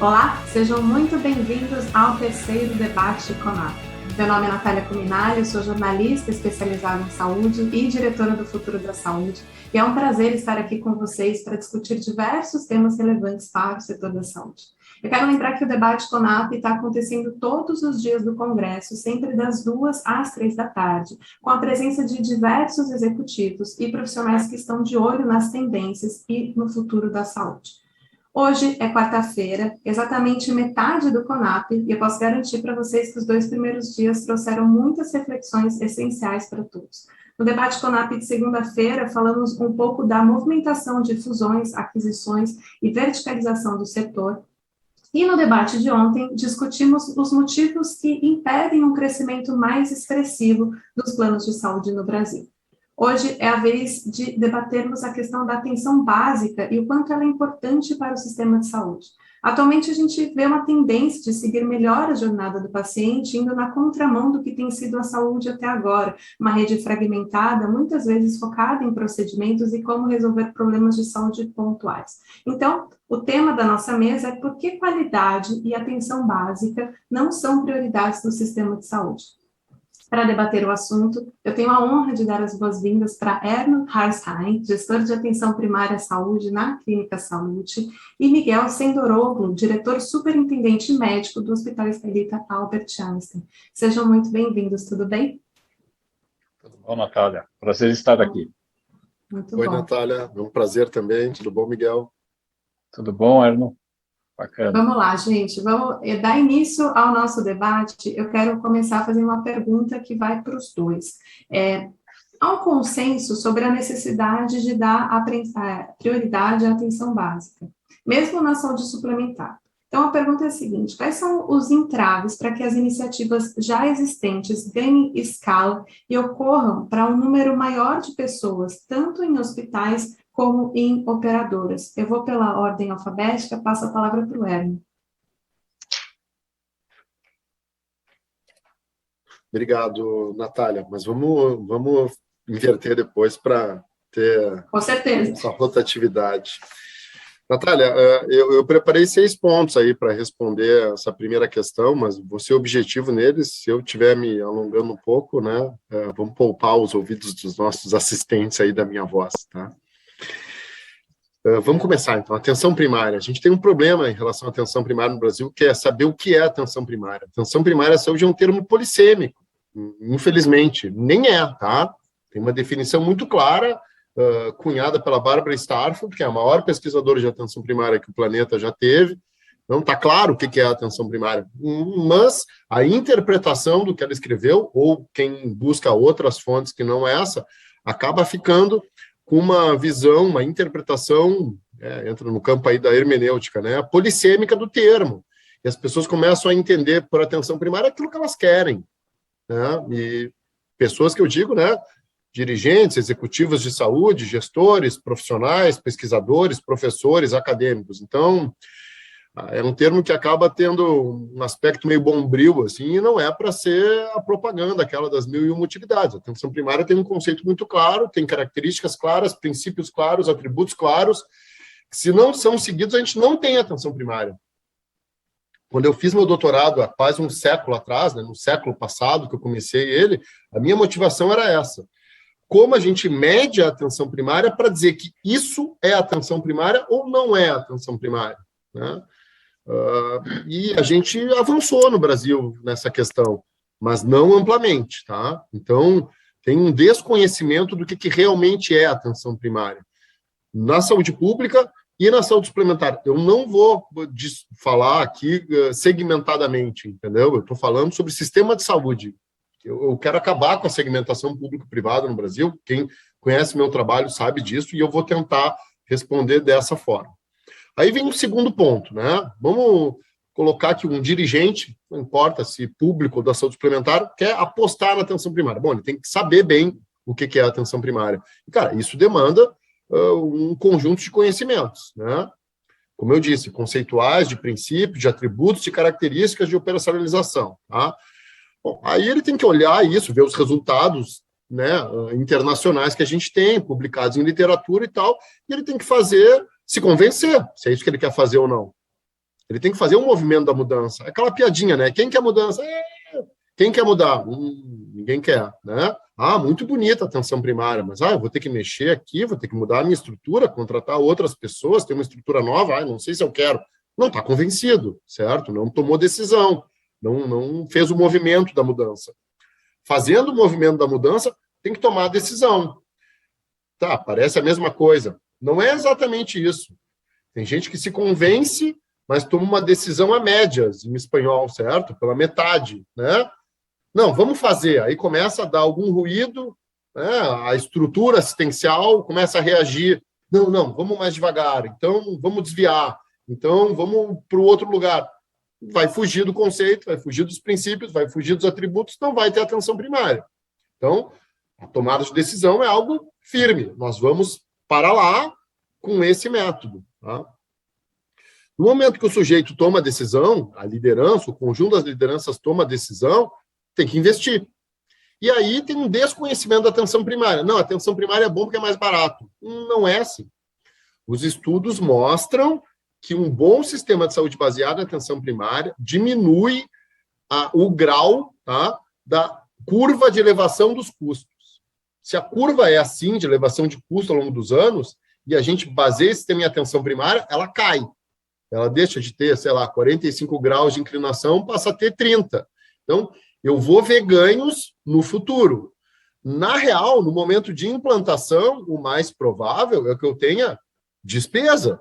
Olá, sejam muito bem-vindos ao terceiro debate CONAP. Meu nome é Natália Cuminali, sou jornalista especializada em saúde e diretora do Futuro da Saúde, e é um prazer estar aqui com vocês para discutir diversos temas relevantes para o setor da saúde. Eu quero lembrar que o debate CONAP está acontecendo todos os dias do Congresso, sempre das 2 às 3 da tarde, com a presença de diversos executivos e profissionais que estão de olho nas tendências e no futuro da saúde. Hoje é quarta-feira, exatamente metade do CONAP, e eu posso garantir para vocês que os 2 primeiros dias trouxeram muitas reflexões essenciais para todos. No debate CONAP de segunda-feira, falamos um pouco da movimentação de fusões, aquisições e verticalização do setor. E no debate de ontem, discutimos os motivos que impedem um crescimento mais expressivo dos planos de saúde no Brasil. Hoje é a vez de debatermos a questão da atenção básica e o quanto ela é importante para o sistema de saúde. Atualmente, a gente vê uma tendência de seguir melhor a jornada do paciente, indo na contramão do que tem sido a saúde até agora, uma rede fragmentada, muitas vezes focada em procedimentos e como resolver problemas de saúde pontuais. Então, o tema da nossa mesa é por que qualidade e atenção básica não são prioridades do sistema de saúde. Para debater o assunto, eu tenho a honra de dar as boas-vindas para Erno Harsheim, gestor de atenção primária à saúde na Clínica Saúde, e Miguel Sendoroglu, diretor superintendente médico do Hospital Israelita Albert Einstein. Sejam muito bem-vindos, tudo bem? Tudo bom, Natália? Prazer estar aqui. Muito Oi, bom. Natália, é um prazer também. Tudo bom, Miguel? Tudo bom, Erno? Bacana. Vamos lá, gente, vamos dar início ao nosso debate. Eu quero começar fazendo uma pergunta que vai para os dois. Há um consenso sobre a necessidade de dar a prioridade à atenção básica, mesmo na saúde suplementar. Então, a pergunta é a seguinte: quais são os entraves para que as iniciativas já existentes ganhem escala e ocorram para um número maior de pessoas, tanto em hospitais como em operadoras? Eu vou pela ordem alfabética, passo a palavra para o Erno. Obrigado, Natália. Mas vamos inverter depois para ter Com certeza. essa rotatividade. Natália, eu preparei 6 pontos aí para responder essa primeira questão, mas vou ser objetivo neles. Se eu estiver me alongando um pouco, né, vamos poupar os ouvidos dos nossos assistentes aí da minha voz, tá? Vamos começar, então. Atenção primária. A gente tem um problema em relação à atenção primária no Brasil, que é saber o que é atenção primária. Atenção primária à saúde é um termo polissêmico, infelizmente. Nem é, tá? Tem uma definição muito clara, cunhada pela Barbara Starfield, que é a maior pesquisadora de atenção primária que o planeta já teve. Não está claro o que é a atenção primária, mas a interpretação do que ela escreveu, ou quem busca outras fontes que não essa, acaba ficando com uma visão, uma interpretação, entra no campo aí da hermenêutica, né, polissêmica do termo. E as pessoas começam a entender por atenção primária aquilo que elas querem, né, e pessoas que eu digo, né, dirigentes, executivos de saúde, gestores, profissionais, pesquisadores, professores, acadêmicos. Então, é um termo que acaba tendo um aspecto meio bombril, assim, e não é para ser a propaganda, aquela das 1001 utilidades. A atenção primária tem um conceito muito claro, tem características claras, princípios claros, atributos claros, que se não são seguidos, a gente não tem atenção primária. Quando eu fiz meu doutorado há quase um século atrás, né, no século passado que eu comecei ele, a minha motivação era essa. Como a gente mede a atenção primária para dizer que isso é atenção primária ou não é atenção primária, né? E a gente avançou no Brasil nessa questão, mas não amplamente, tá? Então, tem um desconhecimento do que realmente é atenção primária na saúde pública e na saúde suplementar. Eu não vou falar aqui segmentadamente, entendeu? Eu estou falando sobre sistema de saúde. Eu quero acabar com a segmentação público-privada no Brasil. Quem conhece meu trabalho sabe disso, e eu vou tentar responder dessa forma. Aí vem o segundo ponto, né? Vamos colocar que um dirigente, não importa se público ou da saúde suplementar, quer apostar na atenção primária. Bom, ele tem que saber bem o que é a atenção primária. E, cara, isso demanda um conjunto de conhecimentos, né? Como eu disse, conceituais, de princípios, de atributos, de características de operacionalização, tá? Bom, aí ele tem que olhar isso, ver os resultados, né, internacionais que a gente tem, publicados em literatura e tal, e ele tem que se convencer se é isso que ele quer fazer ou não. Ele tem que fazer um movimento da mudança. Aquela piadinha, né? Quem quer mudança? Quem quer mudar? Ninguém quer, né? Muito bonita a atenção primária, mas eu vou ter que mexer aqui, vou ter que mudar a minha estrutura, contratar outras pessoas, ter uma estrutura nova, não sei se eu quero. Não está convencido, certo? Não tomou decisão, não fez o movimento da mudança. Fazendo o movimento da mudança, tem que tomar a decisão. Tá, parece a mesma coisa. Não é exatamente isso. Tem gente que se convence, mas toma uma decisão a médias, em espanhol, certo? Pela metade, né? Não, vamos fazer. Aí começa a dar algum ruído, né? A estrutura assistencial começa a reagir. Não, vamos mais devagar. Então, vamos desviar. Então, vamos para o outro lugar. Vai fugir do conceito, vai fugir dos princípios, vai fugir dos atributos, não vai ter atenção primária. Então, a tomada de decisão é algo firme. Nós vamos para lá com esse método. Tá? No momento que o sujeito toma a decisão, a liderança, o conjunto das lideranças toma a decisão, tem que investir. E aí tem um desconhecimento da atenção primária. Não, a atenção primária é bom porque é mais barato. Não é assim. Os estudos mostram que um bom sistema de saúde baseado em atenção primária diminui o grau, tá, da curva de elevação dos custos. Se a curva é assim, de elevação de custo ao longo dos anos, e a gente baseia esse sistema em atenção primária, ela cai. Ela deixa de ter, 45 graus de inclinação, passa a ter 30. Então, eu vou ver ganhos no futuro. Na real, no momento de implantação, o mais provável é que eu tenha despesa.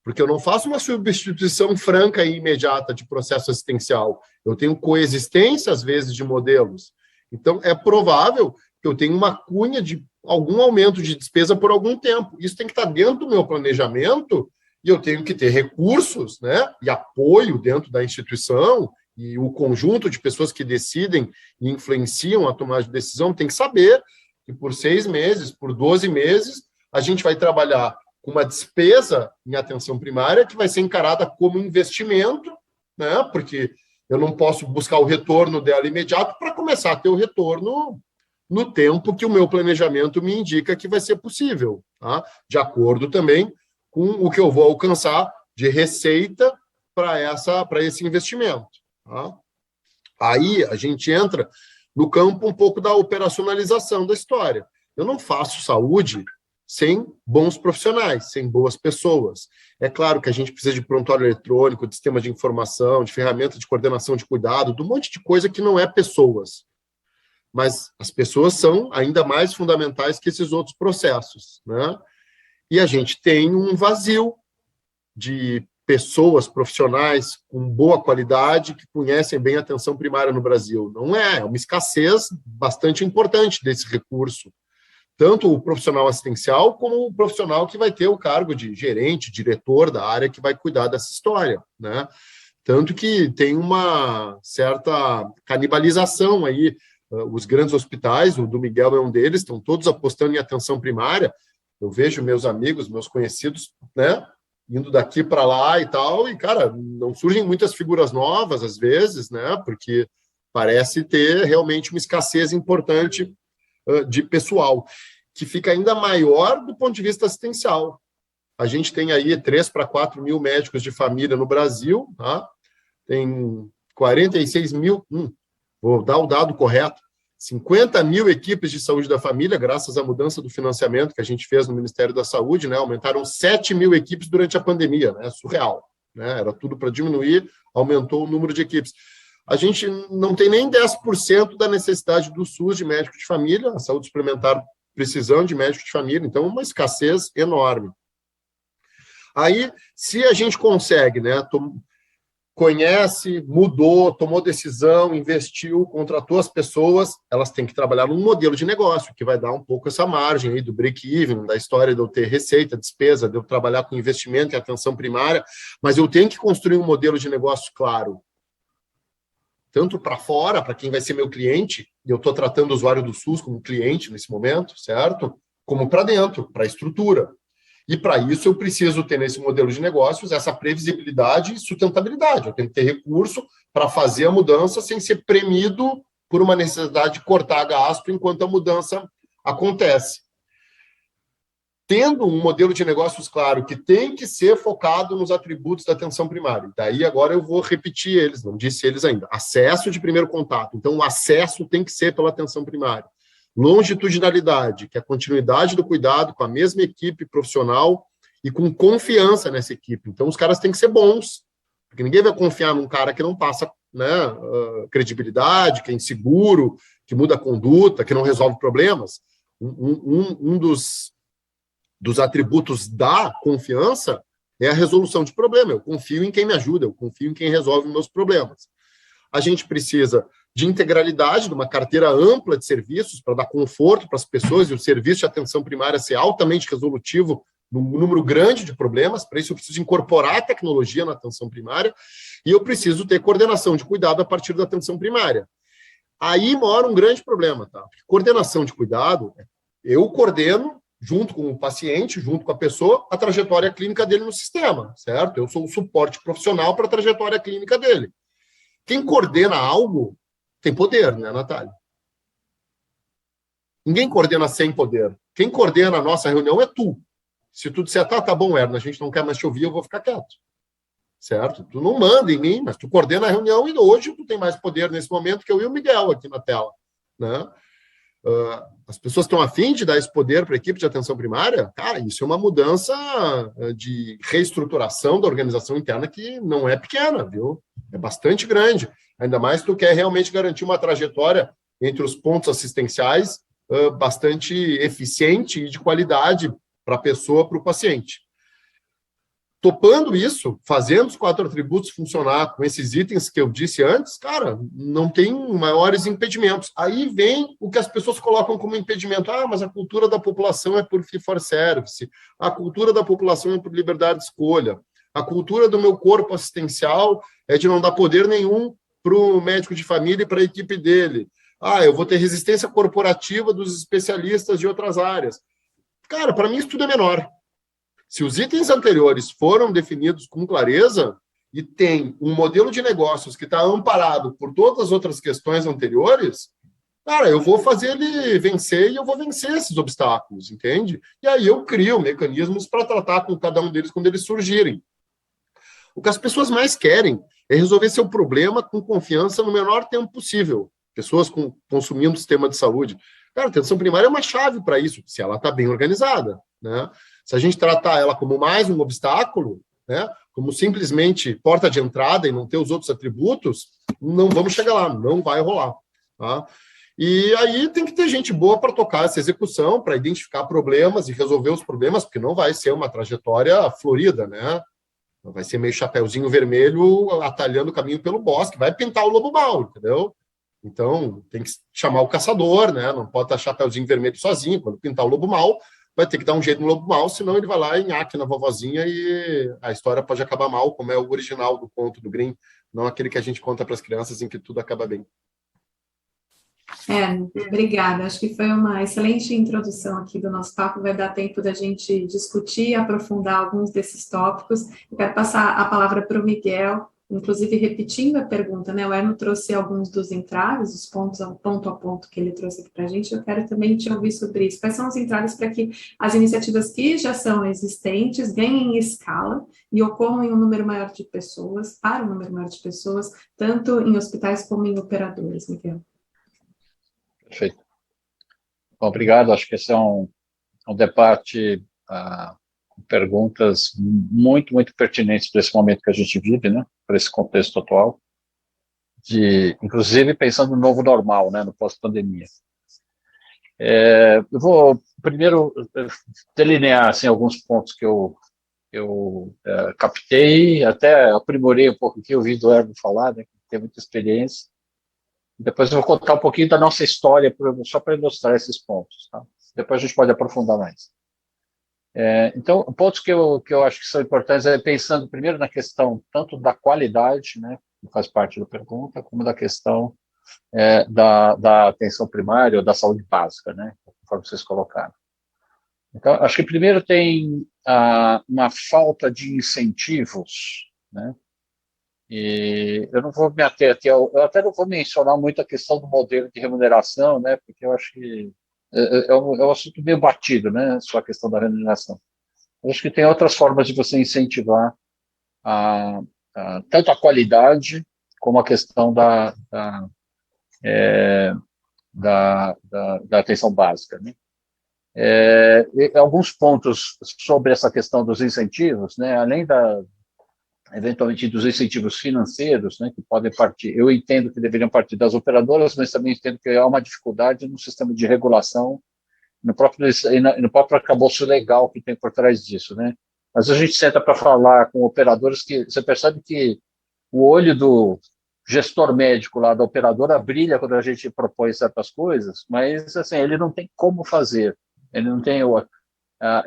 Porque eu não faço uma substituição franca e imediata de processo assistencial. Eu tenho coexistência, às vezes, de modelos. Então, é provável que eu tenha uma cunha de algum aumento de despesa por algum tempo. Isso tem que estar dentro do meu planejamento e eu tenho que ter recursos, né, e apoio dentro da instituição e o conjunto de pessoas que decidem e influenciam a tomada de decisão tem que saber que por 6 meses, por 12 meses, a gente vai trabalhar com uma despesa em atenção primária que vai ser encarada como investimento, né? Porque eu não posso buscar o retorno dela imediato para começar a ter o retorno no tempo que o meu planejamento me indica que vai ser possível, tá? De acordo também com o que eu vou alcançar de receita para esse investimento. Tá? Aí a gente entra no campo um pouco da operacionalização da história. Eu não faço saúde sem bons profissionais, sem boas pessoas. É claro que a gente precisa de prontuário eletrônico, de sistema de informação, de ferramenta de coordenação de cuidado, de um monte de coisa que não é pessoas. Mas as pessoas são ainda mais fundamentais que esses outros processos, né? E a gente tem um vazio de pessoas profissionais com boa qualidade que conhecem bem a atenção primária no Brasil. Não é uma escassez bastante importante desse recurso. Tanto o profissional assistencial como o profissional que vai ter o cargo de gerente, diretor da área que vai cuidar dessa história, né? Tanto que tem uma certa canibalização aí. Os grandes hospitais, o do Miguel é um deles, estão todos apostando em atenção primária. Eu vejo meus amigos, meus conhecidos, né, indo daqui para lá e tal, e, cara, não surgem muitas figuras novas, às vezes, né, porque parece ter realmente uma escassez importante de pessoal, que fica ainda maior do ponto de vista assistencial. A gente tem aí 3 para 4 mil médicos de família no Brasil, tá? Tem 46 mil, vou dar o dado correto, 50 mil equipes de saúde da família, graças à mudança do financiamento que a gente fez no Ministério da Saúde, né? Aumentaram 7 mil equipes durante a pandemia, né? Surreal, né? Era tudo para diminuir, aumentou o número de equipes. A gente não tem nem 10% da necessidade do SUS de médico de família, a saúde suplementar precisando de médico de família, então uma escassez enorme. Aí, se a gente consegue, né, conhece, mudou, tomou decisão, investiu, contratou as pessoas, elas têm que trabalhar num modelo de negócio, que vai dar um pouco essa margem aí do break-even, da história de eu ter receita, despesa, de eu trabalhar com investimento e atenção primária, mas eu tenho que construir um modelo de negócio claro. Tanto para fora, para quem vai ser meu cliente, e eu estou tratando o usuário do SUS como cliente nesse momento, certo? Como para dentro, para a estrutura. E para isso eu preciso ter nesse modelo de negócios essa previsibilidade e sustentabilidade. Eu tenho que ter recurso para fazer a mudança sem ser premido por uma necessidade de cortar gasto enquanto a mudança acontece. tendo um modelo de negócios claro que tem que ser focado nos atributos da atenção primária. Daí agora eu vou repetir eles, não disse eles ainda. Acesso de primeiro contato. Então, o acesso tem que ser pela atenção primária. Longitudinalidade, que é a continuidade do cuidado com a mesma equipe profissional e com confiança nessa equipe. Então, os caras têm que ser bons, porque ninguém vai confiar num cara que não passa, né, credibilidade, que é inseguro, que muda a conduta, que não resolve problemas. Um dos atributos da confiança é a resolução de problema. Eu confio em quem me ajuda, eu confio em quem resolve meus problemas. A gente precisa de integralidade, de uma carteira ampla de serviços para dar conforto para as pessoas e o serviço de atenção primária ser altamente resolutivo num número grande de problemas. Para isso eu preciso incorporar a tecnologia na atenção primária e eu preciso ter coordenação de cuidado a partir da atenção primária. Aí mora um grande problema, tá? Porque coordenação de cuidado, eu coordeno junto com o paciente, junto com a pessoa, a trajetória clínica dele no sistema, certo? Eu sou o suporte profissional para a trajetória clínica dele. Quem coordena algo tem poder, né, Natália? Ninguém coordena sem poder. Quem coordena a nossa reunião é tu. Se tu disser, tá bom, Erna, a gente não quer mais te ouvir, eu vou ficar quieto. Certo? Tu não manda em mim, mas tu coordena a reunião e hoje tu tem mais poder nesse momento que eu e o Miguel aqui na tela, né? As pessoas estão afim de dar esse poder para a equipe de atenção primária? Cara, isso é uma mudança de reestruturação da organização interna que não é pequena, viu? É bastante grande. Ainda mais se tu quer realmente garantir uma trajetória entre os pontos assistenciais bastante eficiente e de qualidade para a pessoa, para o paciente. Topando isso, fazendo os 4 atributos funcionar com esses itens que eu disse antes, cara, não tem maiores impedimentos. Aí vem o que as pessoas colocam como impedimento. Mas a cultura da população é por fee for service, a cultura da população é por liberdade de escolha, a cultura do meu corpo assistencial é de não dar poder nenhum para o médico de família e para a equipe dele. Eu vou ter resistência corporativa dos especialistas de outras áreas. Cara, para mim isso tudo é menor. Se os itens anteriores foram definidos com clareza e tem um modelo de negócios que está amparado por todas as outras questões anteriores, cara, eu vou fazer ele vencer e eu vou vencer esses obstáculos, entende? E aí eu crio mecanismos para tratar com cada um deles quando eles surgirem. O que as pessoas mais querem é resolver seu problema com confiança no menor tempo possível. Pessoas consumindo o sistema de saúde. Cara, a atenção primária é uma chave para isso, se ela está bem organizada, né? Se a gente tratar ela como mais um obstáculo, né, como simplesmente porta de entrada e não ter os outros atributos, não vamos chegar lá, não vai rolar. Tá? E aí tem que ter gente boa para tocar essa execução, para identificar problemas e resolver os problemas, porque não vai ser uma trajetória florida, né? Vai ser meio chapeuzinho vermelho atalhando o caminho pelo bosque, vai pintar o lobo mau, entendeu? Então tem que chamar o caçador, né? Não pode estar chapeuzinho vermelho sozinho, quando pintar o lobo mau, vai ter que dar um jeito no lobo mau, senão ele vai lá e nhaque na vovozinha e a história pode acabar mal, como é o original do conto do Grimm, não aquele que a gente conta para as crianças em que tudo acaba bem. Obrigada. Acho que foi uma excelente introdução aqui do nosso papo. Vai dar tempo da gente discutir e aprofundar alguns desses tópicos. Eu quero passar a palavra para o Miguel, inclusive repetindo a pergunta, né? O Erno trouxe alguns dos entraves, os pontos ponto a ponto que ele trouxe aqui para a gente. Eu quero também te ouvir sobre isso. Quais são os entraves para que as iniciativas que já são existentes ganhem escala e ocorram em um número maior de pessoas, para um número maior de pessoas, tanto em hospitais como em operadores, Miguel? Perfeito. Bom, obrigado. Acho que esse é um debate com perguntas muito, muito pertinentes para esse momento que a gente vive, né? Para esse contexto atual, inclusive pensando no novo normal, né? No pós-pandemia. Eu vou primeiro delinear assim, alguns pontos que eu captei, até aprimorei um pouco o que eu ouvi do Erno falar, né? Que tem muita experiência. Depois eu vou contar um pouquinho da nossa história, só para ilustrar esses pontos. Tá? Depois a gente pode aprofundar mais. Então, pontos que eu acho que são importantes é pensando primeiro na questão tanto da qualidade, né, que faz parte da pergunta, como da questão da atenção primária ou da saúde básica, né, conforme vocês colocaram. Então, acho que primeiro tem uma falta de incentivos, né, e eu não vou me ater aqui, eu até não vou mencionar muito a questão do modelo de remuneração, né, porque eu acho que é um assunto meio batido, né? Só a questão da remuneração. Eu acho que tem outras formas de você incentivar a, tanto a qualidade como a questão da atenção básica, né? Alguns pontos sobre essa questão dos incentivos, né? Além eventualmente dos incentivos financeiros, né, que podem partir, eu entendo que deveriam partir das operadoras, mas também entendo que há uma dificuldade no sistema de regulação, no próprio arcabouço legal que tem por trás disso, né? Mas a gente senta para falar com operadores que você percebe que o olho do gestor médico lá da operadora brilha quando a gente propõe certas coisas, mas assim, ele não tem como fazer, ele não tem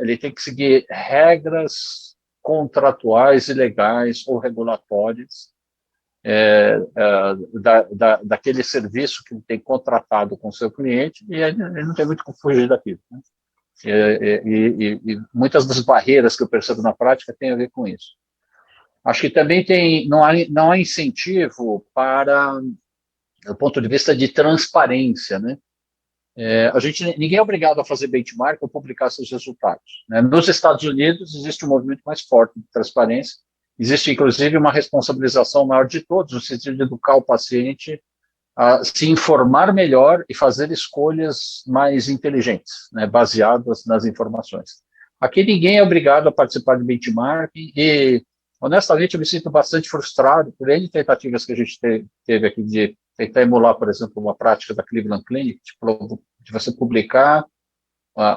ele tem que seguir regras contratuais e legais ou regulatórias daquele serviço que ele tem contratado com o seu cliente, e ele não tem muito como fugir daquilo, né? E muitas das barreiras que eu percebo na prática têm a ver com isso. Acho que também não há incentivo para, do ponto de vista de transparência, né? Ninguém é obrigado a fazer benchmark ou publicar seus resultados, né? Nos Estados Unidos existe um movimento mais forte de transparência, existe inclusive uma responsabilização maior de todos, no sentido de educar o paciente a se informar melhor e fazer escolhas mais inteligentes, né, baseadas nas informações. Aqui ninguém é obrigado a participar de benchmarking e, honestamente, eu me sinto bastante frustrado por N tentativas que a gente teve aqui de tentar emular, por exemplo, uma prática da Cleveland Clinic, de você publicar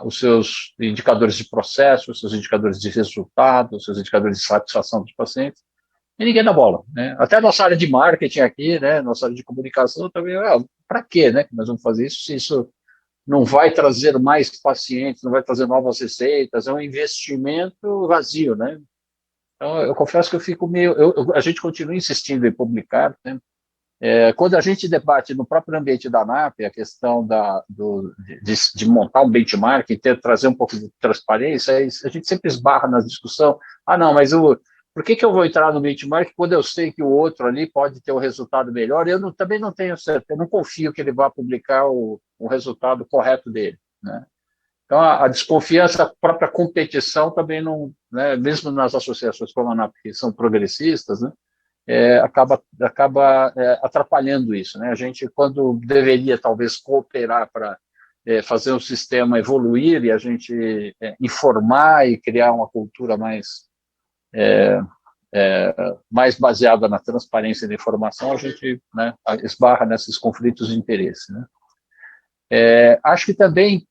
os seus indicadores de processo, os seus indicadores de resultado, os seus indicadores de satisfação dos pacientes, e ninguém dá bola, né? Até a nossa área de marketing aqui, né, nossa área de comunicação também, para quê, né, que nós vamos fazer isso se isso não vai trazer mais pacientes, não vai trazer novas receitas, é um investimento vazio, né? Então, eu confesso que eu fico meio... a gente continua insistindo em publicar, né? Quando a gente debate no próprio ambiente da ANAP a questão de montar um benchmark e trazer um pouco de transparência, a gente sempre esbarra na discussão, não, mas por que eu vou entrar no benchmark quando eu sei que o outro ali pode ter um resultado melhor? Também não tenho certeza, eu não confio que ele vá publicar o resultado correto dele, né? Então, a desconfiança, a própria competição também não, né, mesmo nas associações como a ANAP, que são progressistas, né, acaba atrapalhando isso, né? A gente, quando deveria talvez cooperar para fazer o sistema evoluir e a gente informar e criar uma cultura mais baseada na transparência da informação, a gente, né, esbarra nesses conflitos de interesse, né? Acho que também,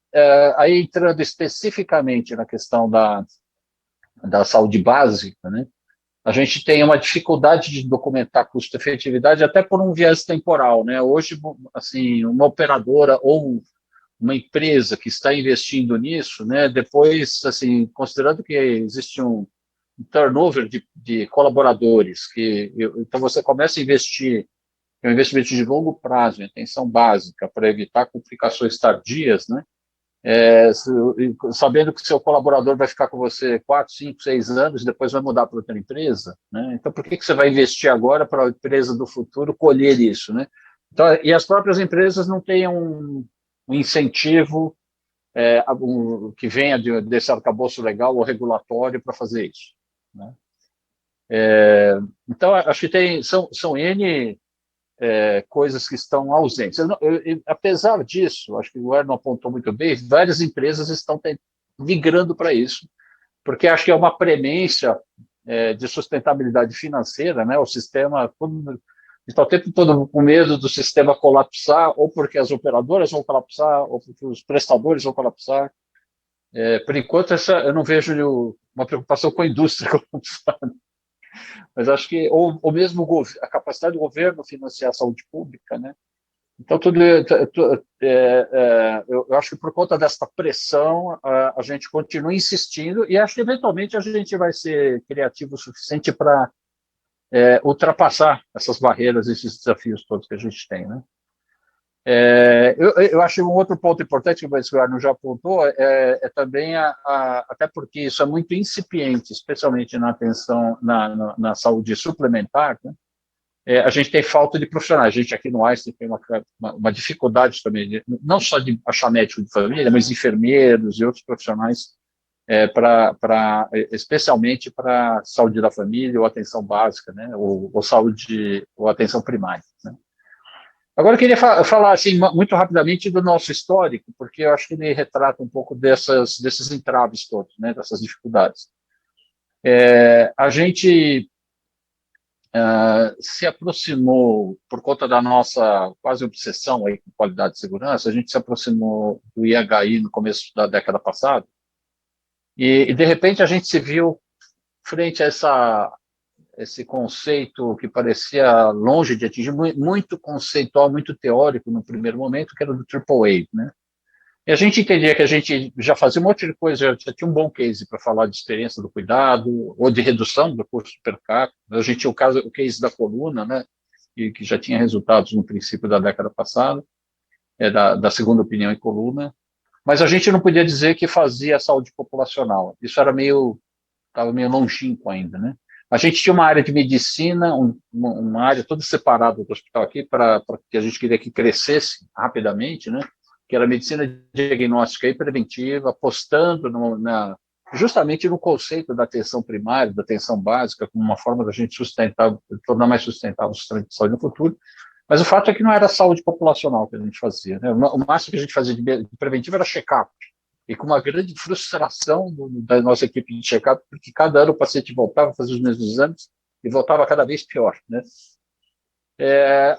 aí entrando especificamente na questão da saúde básica, né, a gente tem uma dificuldade de documentar custo-efetividade até por um viés temporal, né? Hoje, assim, uma operadora ou uma empresa que está investindo nisso, né, depois, assim, considerando que existe um turnover de colaboradores, então você começa a investir, é um investimento de longo prazo, em atenção básica, para evitar complicações tardias, né? Sabendo que seu colaborador vai ficar com você 4, 5, 6 anos e depois vai mudar para outra empresa, né? Então, por que você vai investir agora para a empresa do futuro colher isso, né? Então, e as próprias empresas não têm um incentivo que venha desse arcabouço legal ou regulatório para fazer isso, né? Então, acho que são N coisas que estão ausentes. Apesar disso, acho que o Erno apontou muito bem, várias empresas estão migrando para isso, porque acho que é uma premência de sustentabilidade financeira, né? O sistema, está o tempo todo com medo do sistema colapsar, ou porque as operadoras vão colapsar, ou porque os prestadores vão colapsar. Por enquanto, eu não vejo uma preocupação com a indústria colapsar. Mas acho que, ou mesmo a capacidade do governo financiar a saúde pública, né? Então, eu acho que por conta dessa pressão, a gente continua insistindo e acho que, eventualmente, a gente vai ser criativo o suficiente para ultrapassar essas barreiras, esses desafios todos que a gente tem, né? Eu acho um outro ponto importante que o Eduardo já apontou também, até porque isso é muito incipiente, especialmente na atenção, na saúde suplementar, né? a gente tem falta de profissionais. A gente aqui no Einstein tem uma dificuldade também, não só de achar médico de família, mas enfermeiros e outros profissionais, especialmente para saúde da família ou atenção básica, né, ou saúde ou atenção primária, né. Agora, eu queria falar assim, muito rapidamente do nosso histórico, porque eu acho que ele retrata um pouco desses entraves todos, né, dessas dificuldades. A gente se aproximou, por conta da nossa quase obsessão aí com qualidade de segurança, a gente se aproximou do IHI no começo da década passada, e de repente, a gente se viu frente a esse conceito que parecia longe de atingir, muito conceitual, muito teórico no primeiro momento, que era do AAA, né? E a gente entendia que a gente já fazia um monte de coisa, já tinha um bom case para falar de experiência do cuidado, ou de redução do custo per capita. A gente tinha o case da coluna, né, que já tinha resultados no princípio da década passada, da segunda opinião em coluna, mas a gente não podia dizer que fazia saúde populacional. Isso estava meio longínquo ainda, né? A gente tinha uma área de medicina, uma área toda separada do hospital aqui, para que a gente queria que crescesse rapidamente, né? Que era medicina diagnóstica e preventiva, apostando justamente no conceito da atenção primária, da atenção básica, como uma forma da gente tornar mais sustentável o sistema de saúde no futuro. Mas o fato é que não era saúde populacional que a gente fazia, né? O máximo que a gente fazia de preventivo era check-up, e com uma grande frustração da nossa equipe de check-up, porque cada ano o paciente voltava a fazer os mesmos exames e voltava cada vez pior, né?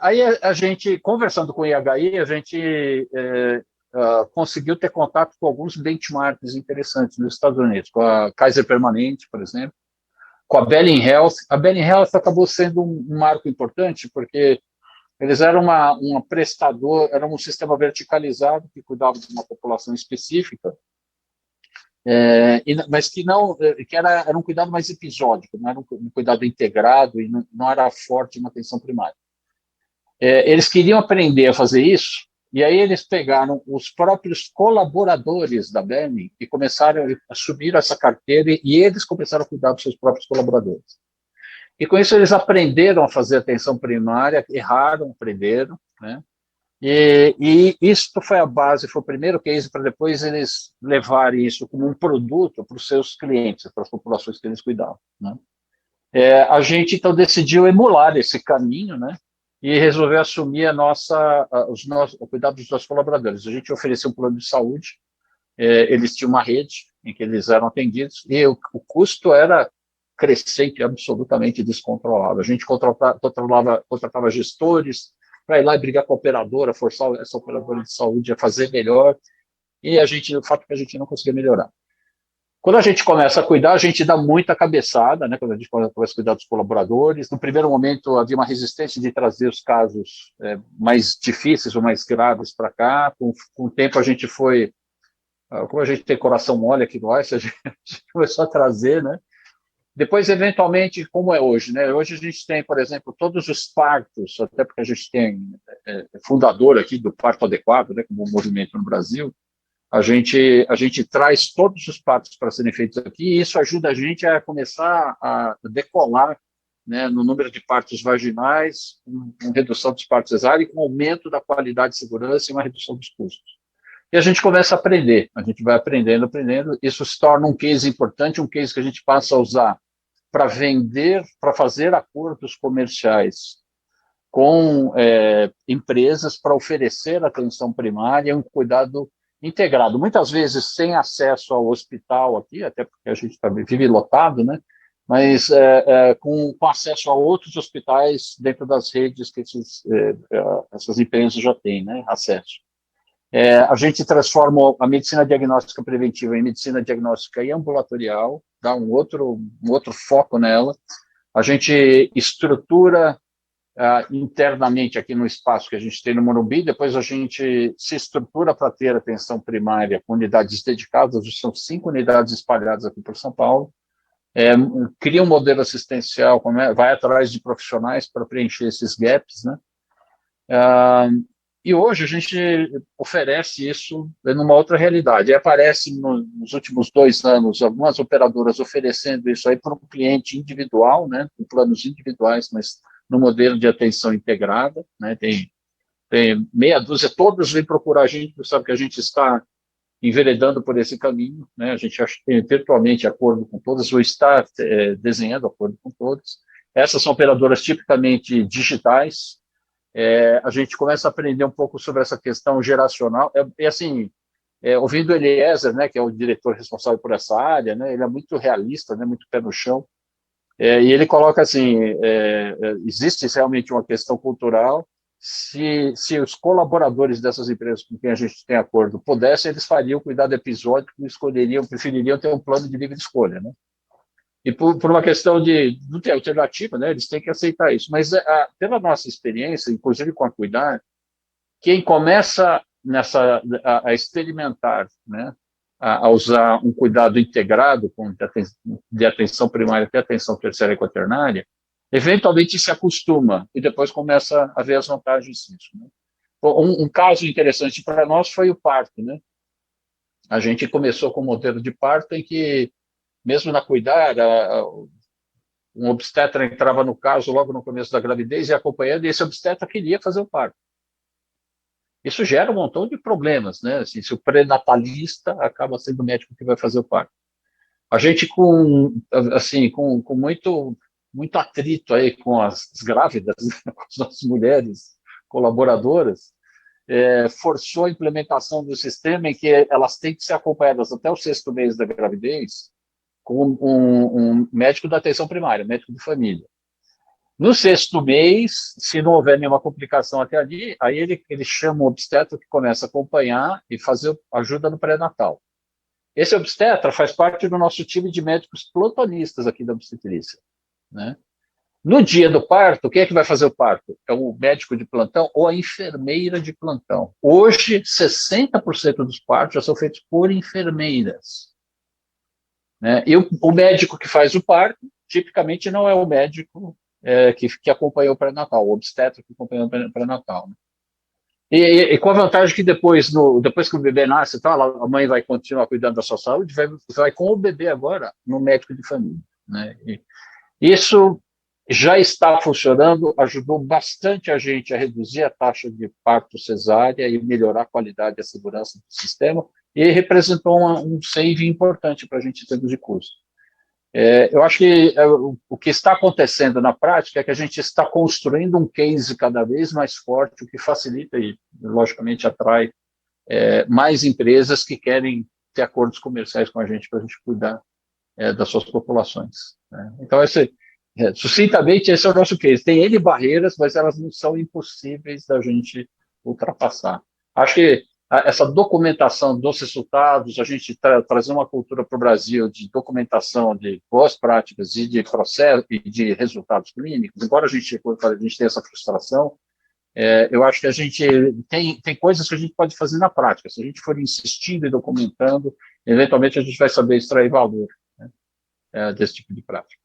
Aí a gente, conversando com o IHI, a gente conseguiu ter contato com alguns benchmarks interessantes nos Estados Unidos, com a Kaiser Permanente, por exemplo, com a Belling Health. A Belling Health acabou sendo um marco importante, porque eles eram era um sistema verticalizado que cuidava de uma população específica, mas que era um cuidado mais episódico, não era um cuidado integrado e não era forte na atenção primária. Eles queriam aprender a fazer isso, e aí eles pegaram os próprios colaboradores da Belling e começaram a assumir essa carteira, e eles começaram a cuidar dos seus próprios colaboradores. E com isso eles aprenderam a fazer atenção primária, erraram, aprenderam, né? E isso foi a base, foi o primeiro case para depois eles levarem isso como um produto para os seus clientes, para as populações que eles cuidavam, né? A gente, então, decidiu emular esse caminho, né? E resolveu assumir o cuidado dos nossos colaboradores. A gente ofereceu um plano de saúde, eles tinham uma rede em que eles eram atendidos, e o custo era crescente, absolutamente descontrolado. A gente contratava gestores para ir lá e brigar com a operadora, forçar essa operadora de saúde a fazer melhor, e o fato é que a gente não conseguia melhorar. Quando a gente começa a cuidar, a gente dá muita cabeçada, né? Quando a gente começa a cuidar dos colaboradores. No primeiro momento, havia uma resistência de trazer os casos mais difíceis ou mais graves para cá. Com o tempo, a gente foi... Como a gente tem coração mole aqui no Einstein, a gente começou a trazer, né? Depois, eventualmente, como é hoje, né? Hoje a gente tem, por exemplo, todos os partos, até porque a gente tem fundador aqui do parto adequado, né? Como um movimento no Brasil. A gente traz todos os partos para serem feitos aqui, e isso ajuda a gente a começar a decolar, né, no número de partos vaginais, com redução dos partos cesáricos, com aumento da qualidade de segurança e uma redução dos custos. E a gente começa a aprender, a gente vai aprendendo, isso se torna um case importante, um case que a gente passa a usar para vender, para fazer acordos comerciais com empresas para oferecer atenção primária e um cuidado integrado, muitas vezes sem acesso ao hospital aqui, até porque a gente vive lotado, né? Mas com acesso a outros hospitais dentro das redes que essas empresas já têm, né? Acesso. A gente transforma a medicina diagnóstica preventiva em medicina diagnóstica e ambulatorial, dá um outro foco nela. A gente estrutura internamente aqui no espaço que a gente tem no Morumbi, depois a gente se estrutura para ter atenção primária com unidades dedicadas, são 5 unidades espalhadas aqui por São Paulo, cria um modelo assistencial, vai atrás de profissionais para preencher esses gaps, né? E hoje a gente oferece isso numa outra realidade. E aparece nos últimos 2 anos algumas operadoras oferecendo isso aí para um cliente individual, né, com planos individuais, mas no modelo de atenção integrada, né? Tem meia dúzia, todos vêm procurar a gente, sabe que a gente está enveredando por esse caminho, né? A gente acha que tem virtualmente acordo com todas, ou está desenhando acordo com todas. Essas são operadoras tipicamente digitais. A gente começa a aprender um pouco sobre essa questão geracional. Assim, ouvindo o Eliezer, né, que é o diretor responsável por essa área, né, ele é muito realista, né, muito pé no chão, e ele coloca assim, existe realmente uma questão cultural. Se os colaboradores dessas empresas com quem a gente tem acordo pudessem, eles fariam cuidado episódico e prefeririam ter um plano de livre escolha, né? E por uma questão de não ter alternativa, né? Eles têm que aceitar isso. Mas pela nossa experiência, inclusive com a Cuidar, quem começa a experimentar, né? A usar um cuidado integrado de atenção primária até atenção terciária e quaternária, eventualmente se acostuma e depois começa a ver as vantagens disso, né? Um caso interessante para nós foi o parto, né? A gente começou com um modelo de parto em que, mesmo na Cuidar, um obstetra entrava no caso logo no começo da gravidez e acompanhando, e esse obstetra queria fazer o parto. Isso gera um montão de problemas, né? Assim, se o pré-natalista acaba sendo o médico que vai fazer o parto. A gente com muito atrito aí com as grávidas, né, com as nossas mulheres colaboradoras, forçou a implementação do sistema em que elas têm que ser acompanhadas até o 6º mês da gravidez com um médico da atenção primária, médico de família. No 6º mês, se não houver nenhuma complicação até ali, aí ele chama o obstetra que começa a acompanhar e fazer ajuda no pré-natal. Esse obstetra faz parte do nosso time de médicos plantonistas aqui da obstetrícia, né? No dia do parto, quem é que vai fazer o parto? É o médico de plantão ou a enfermeira de plantão. Hoje, 60% dos partos já são feitos por enfermeiras, né? E o médico que faz o parto, tipicamente não é o médico que acompanhou o pré-natal, o obstetra que acompanhou o pré-natal, né? E com a vantagem que depois que o bebê nasce, tá, a mãe vai continuar cuidando da sua saúde, vai com o bebê agora no médico de família, né? E isso já está funcionando, ajudou bastante a gente a reduzir a taxa de parto cesárea e melhorar a qualidade e a segurança do sistema, e representou um save importante para a gente em termos de custo. Eu acho que o que está acontecendo na prática é que a gente está construindo um case cada vez mais forte, o que facilita e, logicamente, atrai mais empresas que querem ter acordos comerciais com a gente para a gente cuidar das suas populações, né? Então, sucintamente, esse é o nosso case. Tem N barreiras, mas elas não são impossíveis da gente ultrapassar. Acho que essa documentação dos resultados, a gente trazer uma cultura para o Brasil de documentação de boas práticas e de processo e de resultados clínicos, embora a gente tenha essa frustração, eu acho que a gente tem coisas que a gente pode fazer na prática. Se a gente for insistindo e documentando, eventualmente a gente vai saber extrair valor, né, desse tipo de prática.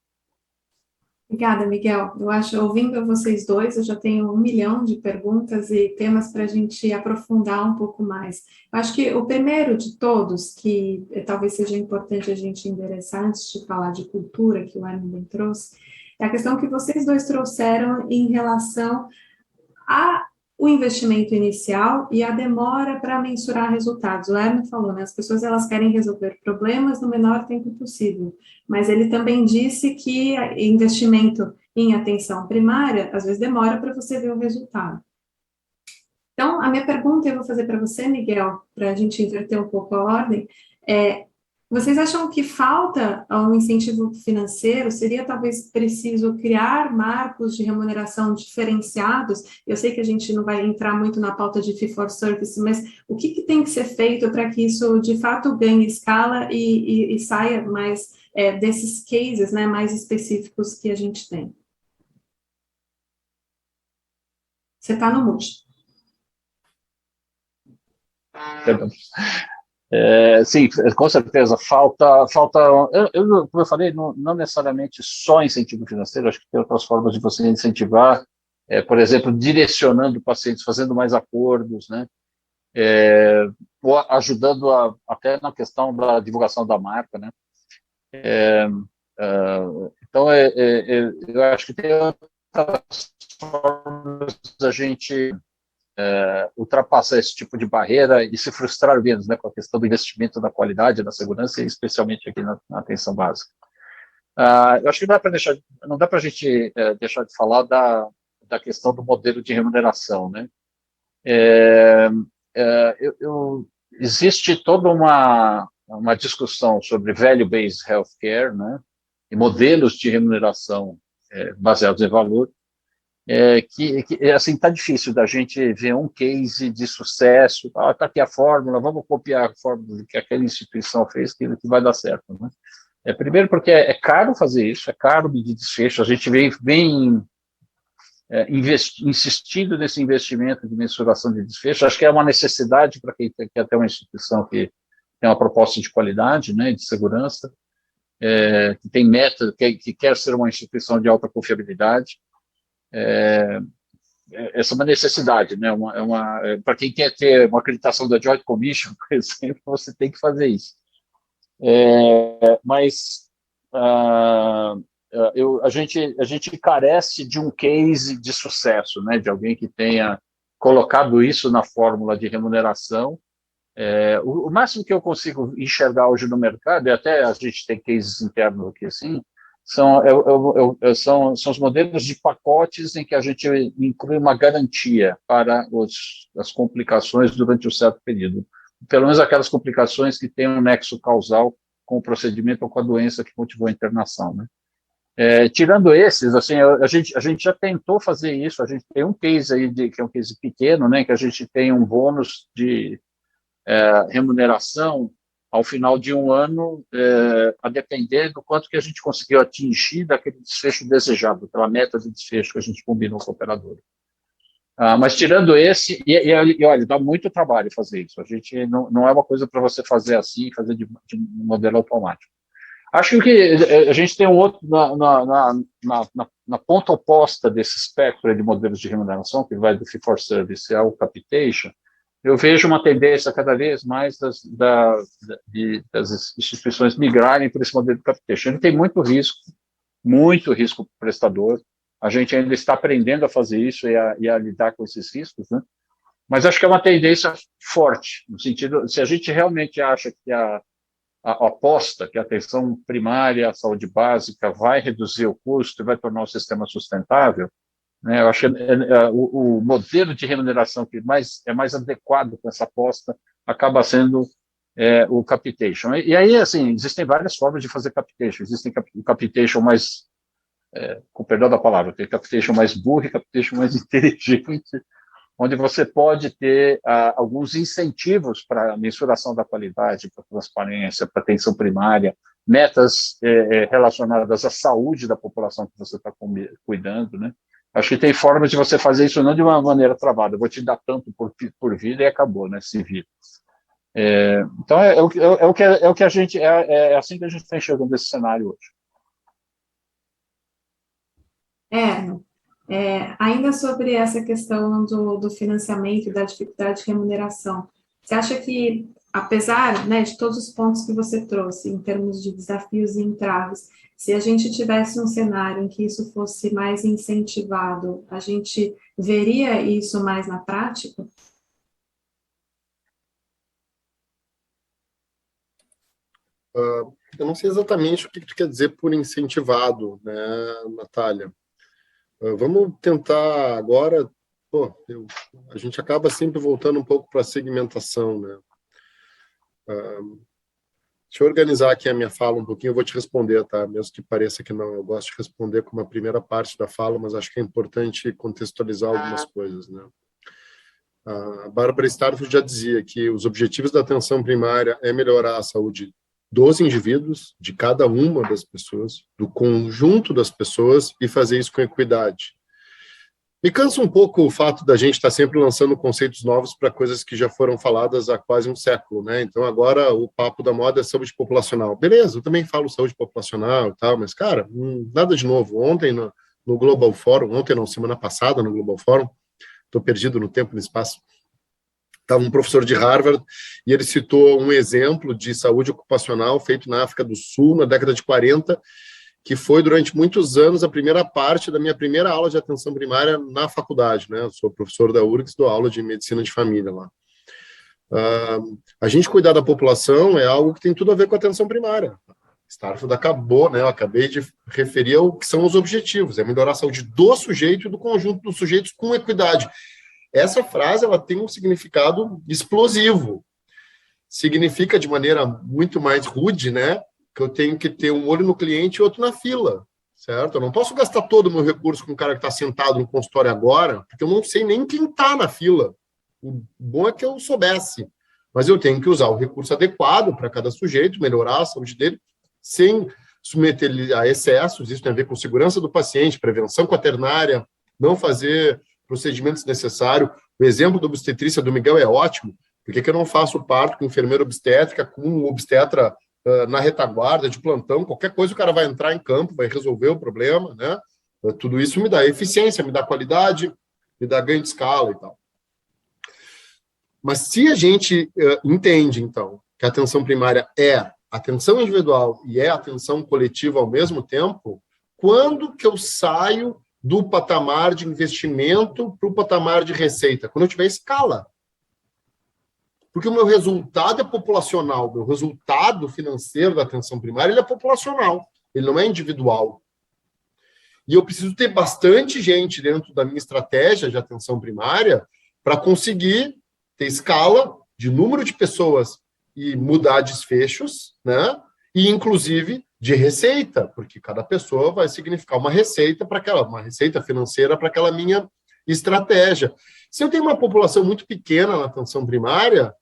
Obrigada, Miguel. Eu acho, ouvindo vocês dois, eu já tenho 1 milhão de perguntas e temas para a gente aprofundar um pouco mais. Eu acho que o primeiro de todos, que talvez seja importante a gente endereçar antes de falar de cultura, que o Armin trouxe, é a questão que vocês dois trouxeram em relação o investimento inicial e a demora para mensurar resultados. O Hermes falou, né, as pessoas elas querem resolver problemas no menor tempo possível, mas ele também disse que investimento em atenção primária, às vezes demora para você ver o resultado. Então, a minha pergunta eu vou fazer para você, Miguel, para a gente inverter um pouco a ordem, vocês acham que falta um incentivo financeiro? Seria talvez preciso criar marcos de remuneração diferenciados? Eu sei que a gente não vai entrar muito na pauta de fee for service, mas o que tem que ser feito para que isso de fato ganhe escala e saia mais desses cases, né, mais específicos que a gente tem? Você está no mute. Perdão. Sim, com certeza, falta como eu falei, não necessariamente só incentivo financeiro, acho que tem outras formas de você incentivar, por exemplo, direcionando pacientes, fazendo mais acordos, né, ou ajudando até na questão da divulgação da marca, né. Então, eu acho que tem outras formas da gente ultrapassar esse tipo de barreira e se frustrar menos, né, com a questão do investimento da qualidade, da segurança, e especialmente aqui na atenção básica. Eu acho que não dá para a gente deixar de falar da questão do modelo de remuneração, né? Existe toda uma discussão sobre value-based healthcare, né, e modelos de remuneração baseados em valor, que assim, está difícil da gente ver um case de sucesso, está aqui a fórmula, vamos copiar a fórmula que aquela instituição fez, que vai dar certo, né? Primeiro porque é caro fazer isso, é caro medir desfecho, a gente vem insistindo nesse investimento de mensuração de desfecho, acho que é uma necessidade para quem quer ter uma instituição que tem uma proposta de qualidade, né, de segurança, que tem meta, que quer ser uma instituição de alta confiabilidade. Essa é uma necessidade, né, para quem quer ter uma acreditação da Joint Commission, por exemplo, você tem que fazer isso. Mas a gente carece de um case de sucesso, né, de alguém que tenha colocado isso na fórmula de remuneração. O máximo que eu consigo enxergar hoje no mercado, e até a gente tem cases internos aqui assim, são os modelos de pacotes em que a gente inclui uma garantia para as complicações durante um certo período. Pelo menos aquelas complicações que têm um nexo causal com o procedimento ou com a doença que motivou a internação, né? Tirando esses, assim, a gente já tentou fazer isso, a gente tem um case aí, que é um case pequeno, né, que a gente tem um bônus de remuneração ao final de um ano, a depender do quanto que a gente conseguiu atingir daquele desfecho desejado, aquela meta de desfecho que a gente combinou com a operadora. Mas tirando esse, e olha, dá muito trabalho fazer isso, a gente não é uma coisa para você fazer assim, fazer de modelo automático. Acho que a gente tem um outro, na ponta oposta desse espectro de modelos de remuneração, que vai do fee-for-service ao capitation, eu vejo uma tendência cada vez mais das instituições migrarem para esse modelo de capitation. Ele tem muito risco para o prestador. A gente ainda está aprendendo a fazer isso e a lidar com esses riscos, né? Mas acho que é uma tendência forte, no sentido, se a gente realmente acha que a aposta, que a atenção primária, a saúde básica vai reduzir o custo e vai tornar o sistema sustentável, né? Eu acho que o modelo de remuneração que é mais adequado com essa aposta acaba sendo o capitation. E aí, assim, existem várias formas de fazer capitation. Existem o capitation mais, com perdão da palavra, tem capitation mais burro e capitation mais inteligente, onde você pode ter alguns incentivos para a mensuração da qualidade, para a transparência, para a atenção primária, metas relacionadas à saúde da população que você está cuidando, né? Acho que tem formas de você fazer isso não de uma maneira travada, eu vou te dar tanto por vida e acabou, né? Se vira. Então, é o que a gente, é assim que a gente está enxergando esse cenário hoje. Ainda sobre essa questão do financiamento e da dificuldade de remuneração, você acha que, apesar, né, de todos os pontos que você trouxe, em termos de desafios e entraves, se a gente tivesse um cenário em que isso fosse mais incentivado, a gente veria isso mais na prática? Eu não sei exatamente o que tu quer dizer por incentivado, né, Natália? Vamos tentar agora, a gente acaba sempre voltando um pouco para a segmentação, né? Deixa eu organizar aqui a minha fala um pouquinho, eu vou te responder, tá? Mesmo que pareça que não, eu gosto de responder com uma primeira parte da fala, mas acho que é importante contextualizar algumas coisas, né? A Bárbara Starfield já dizia que os objetivos da atenção primária é melhorar a saúde dos indivíduos, de cada uma das pessoas, do conjunto das pessoas, e fazer isso com equidade. Me cansa um pouco o fato da gente estar sempre lançando conceitos novos para coisas que já foram faladas há quase um século, né? Então, agora, o papo da moda é saúde populacional. Beleza, eu também falo saúde populacional e tal, mas, cara, nada de novo. Ontem, no Global Forum, semana passada, no Global Forum, estou perdido no tempo e no espaço, estava um professor de Harvard e ele citou um exemplo de saúde ocupacional feito na África do Sul, na década de 40, que foi durante muitos anos a primeira parte da minha primeira aula de atenção primária na faculdade, né? Eu sou professor da URGS, dou aula de medicina de família lá. A gente cuidar da população é algo que tem tudo a ver com a atenção primária. Starfield acabou, né? Eu acabei de referir ao que são os objetivos, é melhorar a saúde do sujeito e do conjunto dos sujeitos com equidade. Essa frase, ela tem um significado explosivo. Significa de maneira muito mais rude, né? Que eu tenho que ter um olho no cliente e outro na fila, certo? Eu não posso gastar todo o meu recurso com o cara que está sentado no consultório agora, porque eu não sei nem quem está na fila. O bom é que eu soubesse, mas eu tenho que usar o recurso adequado para cada sujeito, melhorar a saúde dele, sem submeter ele a excessos. Isso tem a ver com segurança do paciente, prevenção quaternária, não fazer procedimentos necessários. O exemplo da obstetrícia do Miguel é ótimo. Por que eu não faço parto com enfermeira obstétrica, com um obstetra na retaguarda, de plantão? Qualquer coisa o cara vai entrar em campo, vai resolver o problema, né? Tudo isso me dá eficiência, me dá qualidade, me dá ganho de escala e tal. Mas se a gente entende, então, que a atenção primária é atenção individual e é atenção coletiva ao mesmo tempo, quando que eu saio do patamar de investimento para o patamar de receita? Quando eu tiver escala. Porque o meu resultado é populacional, o meu resultado financeiro da atenção primária ele é populacional, ele não é individual. E eu preciso ter bastante gente dentro da minha estratégia de atenção primária para conseguir ter escala de número de pessoas e mudar desfechos, né? E inclusive de receita, porque cada pessoa vai significar uma receita uma receita financeira para aquela minha estratégia. Se eu tenho uma população muito pequena na atenção primária,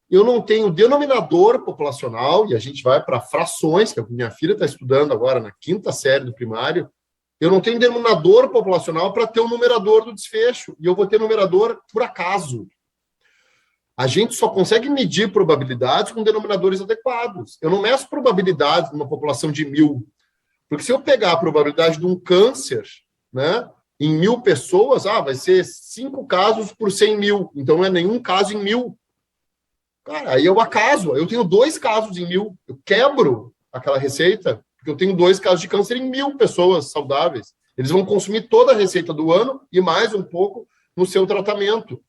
eu não tenho denominador populacional, e a gente vai para frações, que a minha filha está estudando agora na 5ª série do primário, eu não tenho denominador populacional para ter o numerador do desfecho, e eu vou ter numerador por acaso. A gente só consegue medir probabilidades com denominadores adequados. Eu não meço probabilidades numa população de 1000, porque se eu pegar a probabilidade de um câncer, né, em 1000 pessoas, vai ser 5 casos por 100 mil, então não é nenhum caso em 1000. Cara, aí é o acaso. Eu tenho 2 casos em 1000. Eu quebro aquela receita, porque eu tenho 2 casos de câncer em 1000 pessoas saudáveis. Eles vão consumir toda a receita do ano e mais um pouco no seu tratamento.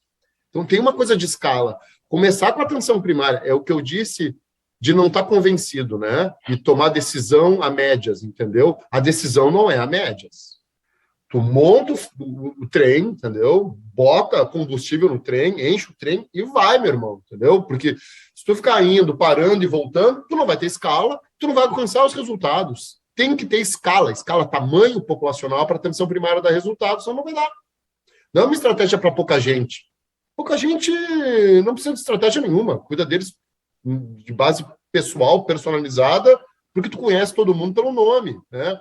Então, tem uma coisa de escala. Começar com a atenção primária é o que eu disse de não estar convencido, né? E tomar decisão a médias, entendeu? A decisão não é a médias. Tu monta o trem, entendeu? Bota combustível no trem, enche o trem e vai, meu irmão, entendeu? Porque se tu ficar indo, parando e voltando, tu não vai ter escala, tu não vai alcançar os resultados. Tem que ter escala tamanho populacional para a atenção primária dar resultados, senão não vai dar. Não é uma estratégia para pouca gente. Pouca gente não precisa de estratégia nenhuma. Cuida deles de base pessoal, personalizada, porque tu conhece todo mundo pelo nome, né?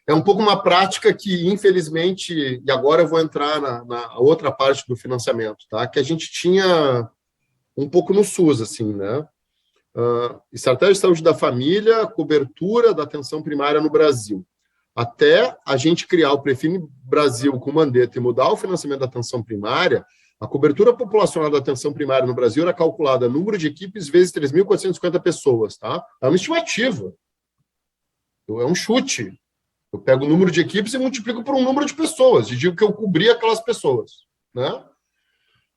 É um pouco uma prática que, infelizmente, e agora eu vou entrar na outra parte do financiamento, tá? Que a gente tinha um pouco no SUS, assim, né? Estratégia de saúde da família, cobertura da atenção primária no Brasil. Até a gente criar o Prefine Brasil com o Mandetta e mudar o financiamento da atenção primária, a cobertura populacional da atenção primária no Brasil era calculada número de equipes vezes 3.450 pessoas, tá? É uma estimativa. É um chute. Eu pego o número de equipes e multiplico por um número de pessoas, e digo que eu cobri aquelas pessoas, né?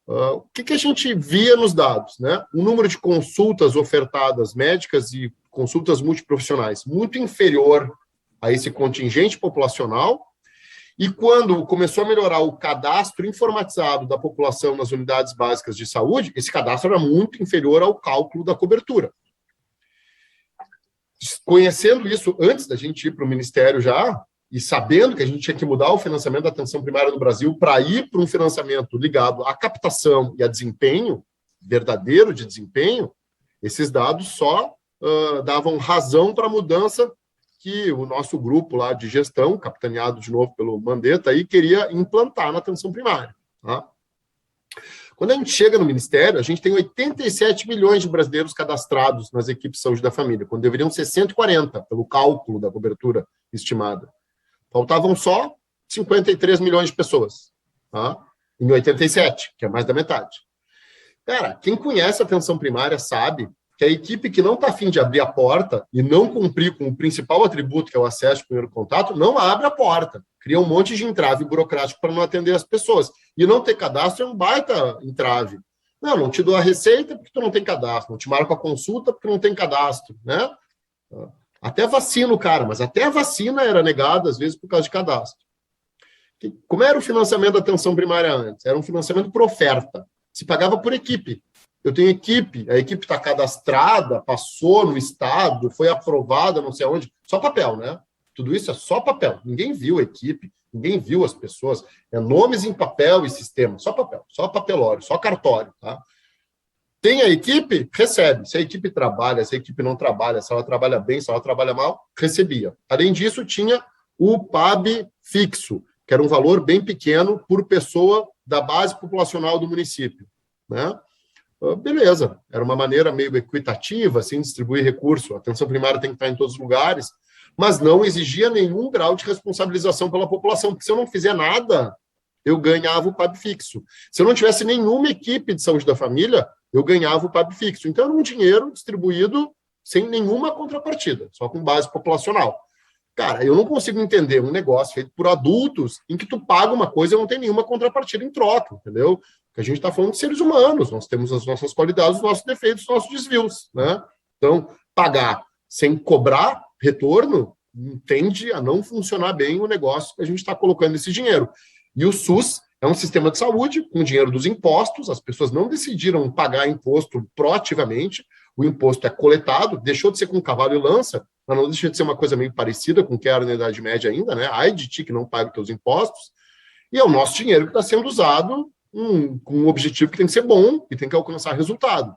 O que a gente via nos dados, né? O número de consultas ofertadas médicas e consultas multiprofissionais muito inferior a esse contingente populacional, e quando começou a melhorar o cadastro informatizado da população nas unidades básicas de saúde, esse cadastro era muito inferior ao cálculo da cobertura. Conhecendo isso antes da gente ir para o Ministério já, e sabendo que a gente tinha que mudar o financiamento da atenção primária no Brasil para ir para um financiamento ligado à captação e a desempenho, verdadeiro de desempenho, esses dados só davam razão para a mudança que o nosso grupo lá de gestão, capitaneado de novo pelo Mandetta, aí, queria implantar na atenção primária. Tá? Quando a gente chega no Ministério, a gente tem 87 milhões de brasileiros cadastrados nas equipes de saúde da família, quando deveriam ser 140, pelo cálculo da cobertura estimada. Faltavam só 53 milhões de pessoas, tá? Em 87, que é mais da metade. Cara, quem conhece a atenção primária sabe que a equipe que não está afim de abrir a porta e não cumprir com o principal atributo, que é o acesso ao primeiro contato, não abre a porta. Cria um monte de entrave burocrático para não atender as pessoas. E não ter cadastro é um baita entrave. Não te dou a receita porque tu não tem cadastro. Não te marco a consulta porque não tem cadastro, né? Até vacina, cara, mas até a vacina era negada, às vezes, por causa de cadastro. Como era o financiamento da atenção primária antes? Era um financiamento por oferta. Se pagava por equipe. Eu tenho equipe, a equipe está cadastrada, passou no estado, foi aprovada, não sei aonde, só papel, né? Tudo isso é só papel. Ninguém viu a equipe, ninguém viu as pessoas. É nomes em papel e sistema, só papel, só papelório, só cartório, tá? Tem a equipe, recebe. Se a equipe trabalha, se a equipe não trabalha, se ela trabalha bem, se ela trabalha mal, recebia. Além disso, tinha o PAB fixo, que era um valor bem pequeno por pessoa da base populacional do município, né? Beleza, era uma maneira meio equitativa, assim, distribuir recurso. A atenção primária tem que estar em todos os lugares, mas não exigia nenhum grau de responsabilização pela população, porque se eu não fizer nada, eu ganhava o PAB fixo. Se eu não tivesse nenhuma equipe de saúde da família, eu ganhava o PAB fixo. Então, era um dinheiro distribuído sem nenhuma contrapartida, só com base populacional. Cara, eu não consigo entender um negócio feito por adultos em que tu paga uma coisa e não tem nenhuma contrapartida em troca, entendeu? Porque a gente está falando de seres humanos, nós temos as nossas qualidades, os nossos defeitos, os nossos desvios, né? Então, pagar sem cobrar retorno tende a não funcionar bem o negócio que a gente está colocando esse dinheiro. E o SUS é um sistema de saúde com dinheiro dos impostos, as pessoas não decidiram pagar imposto proativamente, o imposto é coletado, deixou de ser com cavalo e lança, mas não deixa de ser uma coisa meio parecida com o que era na Idade Média ainda, né? Ai de ti que não paga os teus impostos, e é o nosso dinheiro que está sendo usado com um objetivo que tem que ser bom e tem que alcançar resultado.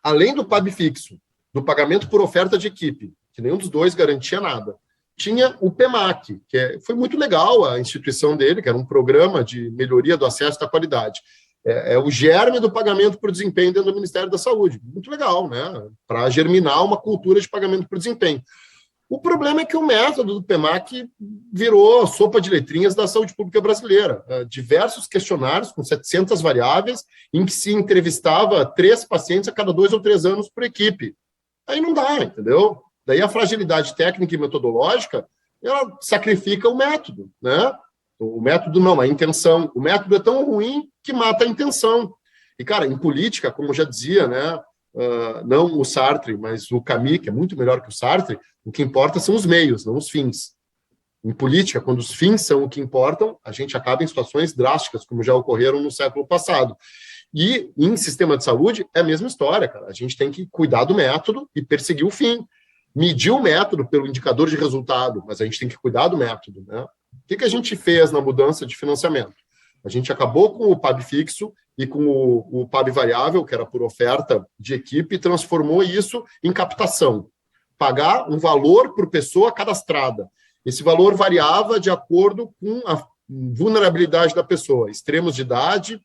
Além do PAB fixo, do pagamento por oferta de equipe, que nenhum dos dois garantia nada, tinha o PEMAC, foi muito legal a instituição dele, que era um programa de melhoria do acesso à qualidade. É o germe do pagamento por desempenho dentro do Ministério da Saúde. Muito legal, né? Para germinar uma cultura de pagamento por desempenho. O problema é que o método do PEMAC virou sopa de letrinhas da saúde pública brasileira. Diversos questionários com 700 variáveis, em que se entrevistava 3 pacientes a cada 2 ou 3 anos por equipe. Aí não dá, entendeu? Daí a fragilidade técnica e metodológica, ela sacrifica o método, né? O método não, a intenção. O método é tão ruim que mata a intenção. E, cara, em política, como eu já dizia, né? Não o Sartre, mas o Camus, que é muito melhor que o Sartre, o que importa são os meios, não os fins. Em política, quando os fins são o que importam, a gente acaba em situações drásticas, como já ocorreram no século passado. E em sistema de saúde é a mesma história, cara. A gente tem que cuidar do método e perseguir o fim. Medir o método pelo indicador de resultado, mas a gente tem que cuidar do método, né? O que a gente fez na mudança de financiamento? A gente acabou com o PAB fixo e com o PAB variável, que era por oferta de equipe, e transformou isso em captação. Pagar um valor por pessoa cadastrada. Esse valor variava de acordo com a vulnerabilidade da pessoa, extremos de idade,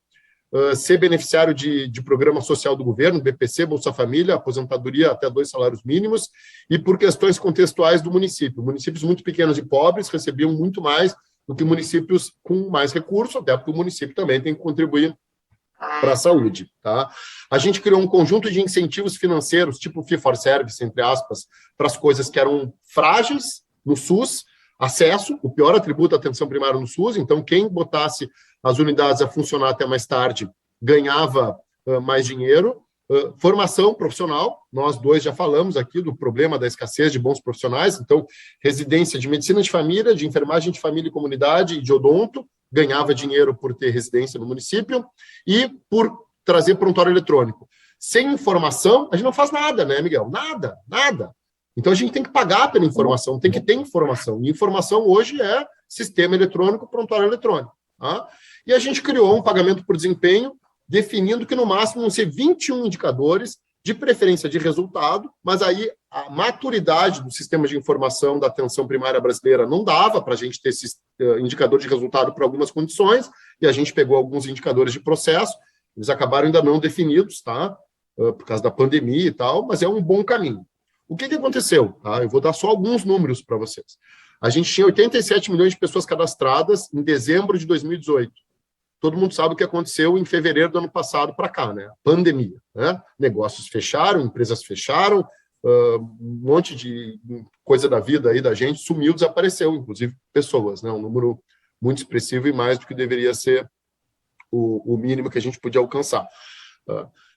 ser beneficiário de programa social do governo, BPC, Bolsa Família, aposentadoria até 2 salários mínimos, e por questões contextuais do município. Municípios muito pequenos e pobres recebiam muito mais do que municípios com mais recursos, até porque o município também tem que contribuir para a saúde, tá? A gente criou um conjunto de incentivos financeiros, tipo fee for service, entre aspas, para as coisas que eram frágeis no SUS, acesso, o pior atributo da atenção primária no SUS, então quem botasse as unidades a funcionar até mais tarde ganhava mais dinheiro. Formação profissional, nós dois já falamos aqui do problema da escassez de bons profissionais, então residência de medicina de família, de enfermagem de família e comunidade e de odonto, ganhava dinheiro por ter residência no município e por trazer prontuário eletrônico. Sem informação, a gente não faz nada, né, Miguel? Nada, nada. Então a gente tem que pagar pela informação, tem que ter informação. E informação hoje é sistema eletrônico, prontuário eletrônico. Tá? E a gente criou um pagamento por desempenho, definindo que no máximo vão ser 21 indicadores, de preferência de resultado, mas aí a maturidade do sistema de informação da atenção primária brasileira não dava para a gente ter esse indicador de resultado para algumas condições, e a gente pegou alguns indicadores de processo, eles acabaram ainda não definidos, tá? Por causa da pandemia e tal, mas é um bom caminho. O que aconteceu? Tá? Eu vou dar só alguns números para vocês. A gente tinha 87 milhões de pessoas cadastradas em dezembro de 2018. todo mundo sabe o que aconteceu em fevereiro do ano passado para cá, né? Pandemia, né? Negócios fecharam, empresas fecharam, um monte de coisa da vida aí da gente sumiu, desapareceu, inclusive pessoas, né? Um número muito expressivo e mais do que deveria ser o mínimo que a gente podia alcançar.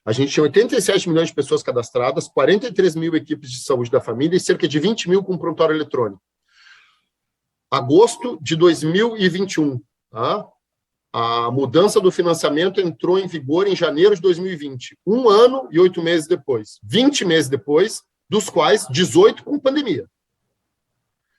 A gente tinha 87 milhões de pessoas cadastradas, 43 mil equipes de saúde da família e cerca de 20 mil com prontuário eletrônico. Agosto de 2021, tá? A mudança do financiamento entrou em vigor em janeiro de 2020, 1 ano e 8 meses depois, 20 meses depois, dos quais 18 com pandemia.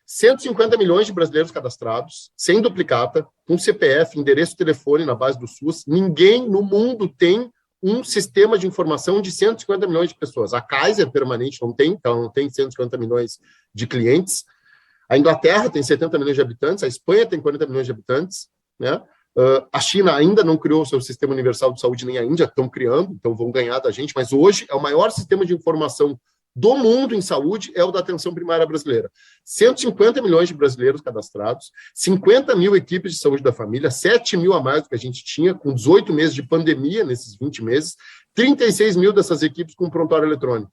150 milhões de brasileiros cadastrados, sem duplicata, com CPF, endereço e telefone na base do SUS. Ninguém no mundo tem um sistema de informação de 150 milhões de pessoas. A Kaiser permanente não tem, então não tem 150 milhões de clientes. A Inglaterra tem 70 milhões de habitantes, a Espanha tem 40 milhões de habitantes, né? A China ainda não criou o seu sistema universal de saúde, nem a Índia, estão criando, então vão ganhar da gente, mas hoje é o maior sistema de informação do mundo em saúde, é o da atenção primária brasileira. 150 milhões de brasileiros cadastrados, 50 mil equipes de saúde da família, 7 mil a mais do que a gente tinha, com 18 meses de pandemia nesses 20 meses, 36 mil dessas equipes com prontuário eletrônico.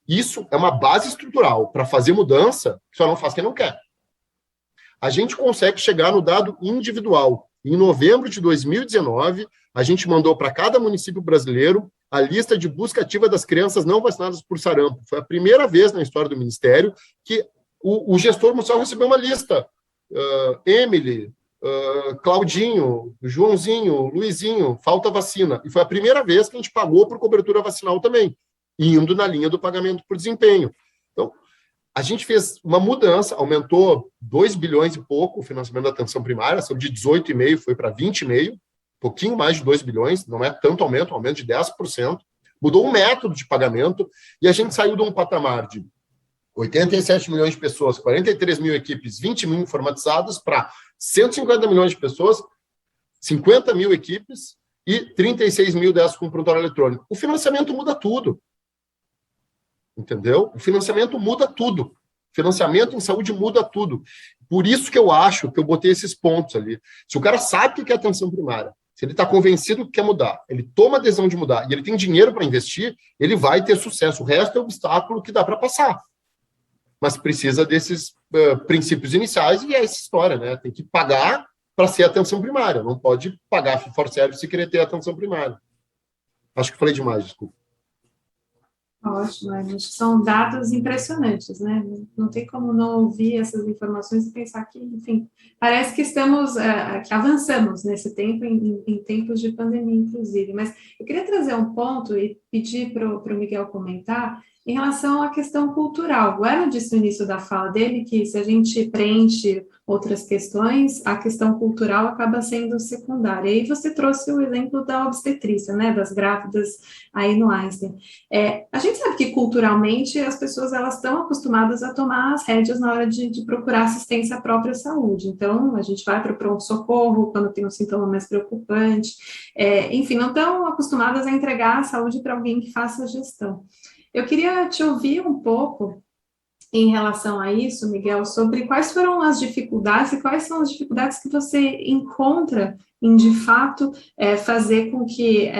Isso é uma base estrutural para fazer mudança, que só não faz quem não quer. A gente consegue chegar no dado individual. Em novembro de 2019, a gente mandou para cada município brasileiro a lista de busca ativa das crianças não vacinadas por sarampo. Foi a primeira vez na história do Ministério que o gestor municipal recebeu uma lista. Emily, Claudinho, Joãozinho, Luizinho, falta vacina. E foi a primeira vez que a gente pagou por cobertura vacinal também, indo na linha do pagamento por desempenho. Então, a gente fez uma mudança, aumentou 2 bilhões e pouco o financiamento da atenção primária, saiu de 18,5 foi para 20,5, pouquinho mais de 2 bilhões, não é tanto aumento, um aumento de 10%, mudou o método de pagamento, e a gente saiu de um patamar de 87 milhões de pessoas, 43 mil equipes, 20 mil informatizadas, para 150 milhões de pessoas, 50 mil equipes e 36 mil dessas com prontuário eletrônico. O financiamento muda tudo. Entendeu? O financiamento muda tudo. O financiamento em saúde muda tudo. Por isso que eu acho que eu botei esses pontos ali. Se o cara sabe o que é atenção primária, se ele está convencido que quer mudar, ele toma a decisão de mudar e ele tem dinheiro para investir, ele vai ter sucesso. O resto é obstáculo que dá para passar. Mas precisa desses princípios iniciais e é essa história, né? Tem que pagar para ser atenção primária. Não pode pagar for service e querer ter atenção primária. Acho que falei demais, desculpa. Ótimo, acho que são dados impressionantes, né? Não tem como não ouvir essas informações e pensar que, enfim, parece que estamos, que avançamos nesse tempo, em tempos de pandemia, inclusive. Mas eu queria trazer um ponto e pedir para o Miguel comentar em relação à questão cultural. O Aaron disse no início da fala dele que se a gente preenche outras questões, a questão cultural acaba sendo secundária. E aí você trouxe o exemplo da obstetrícia, né, das grávidas aí no Einstein. A gente sabe que culturalmente as pessoas elas estão acostumadas a tomar as rédeas na hora de procurar assistência à própria saúde. Então, a gente vai para o pronto-socorro quando tem um sintoma mais preocupante. Enfim, não estão acostumadas a entregar a saúde para alguém que faça a gestão. Eu queria te ouvir um pouco em relação a isso, Miguel, sobre quais foram as dificuldades e quais são as dificuldades que você encontra em, de fato, fazer com que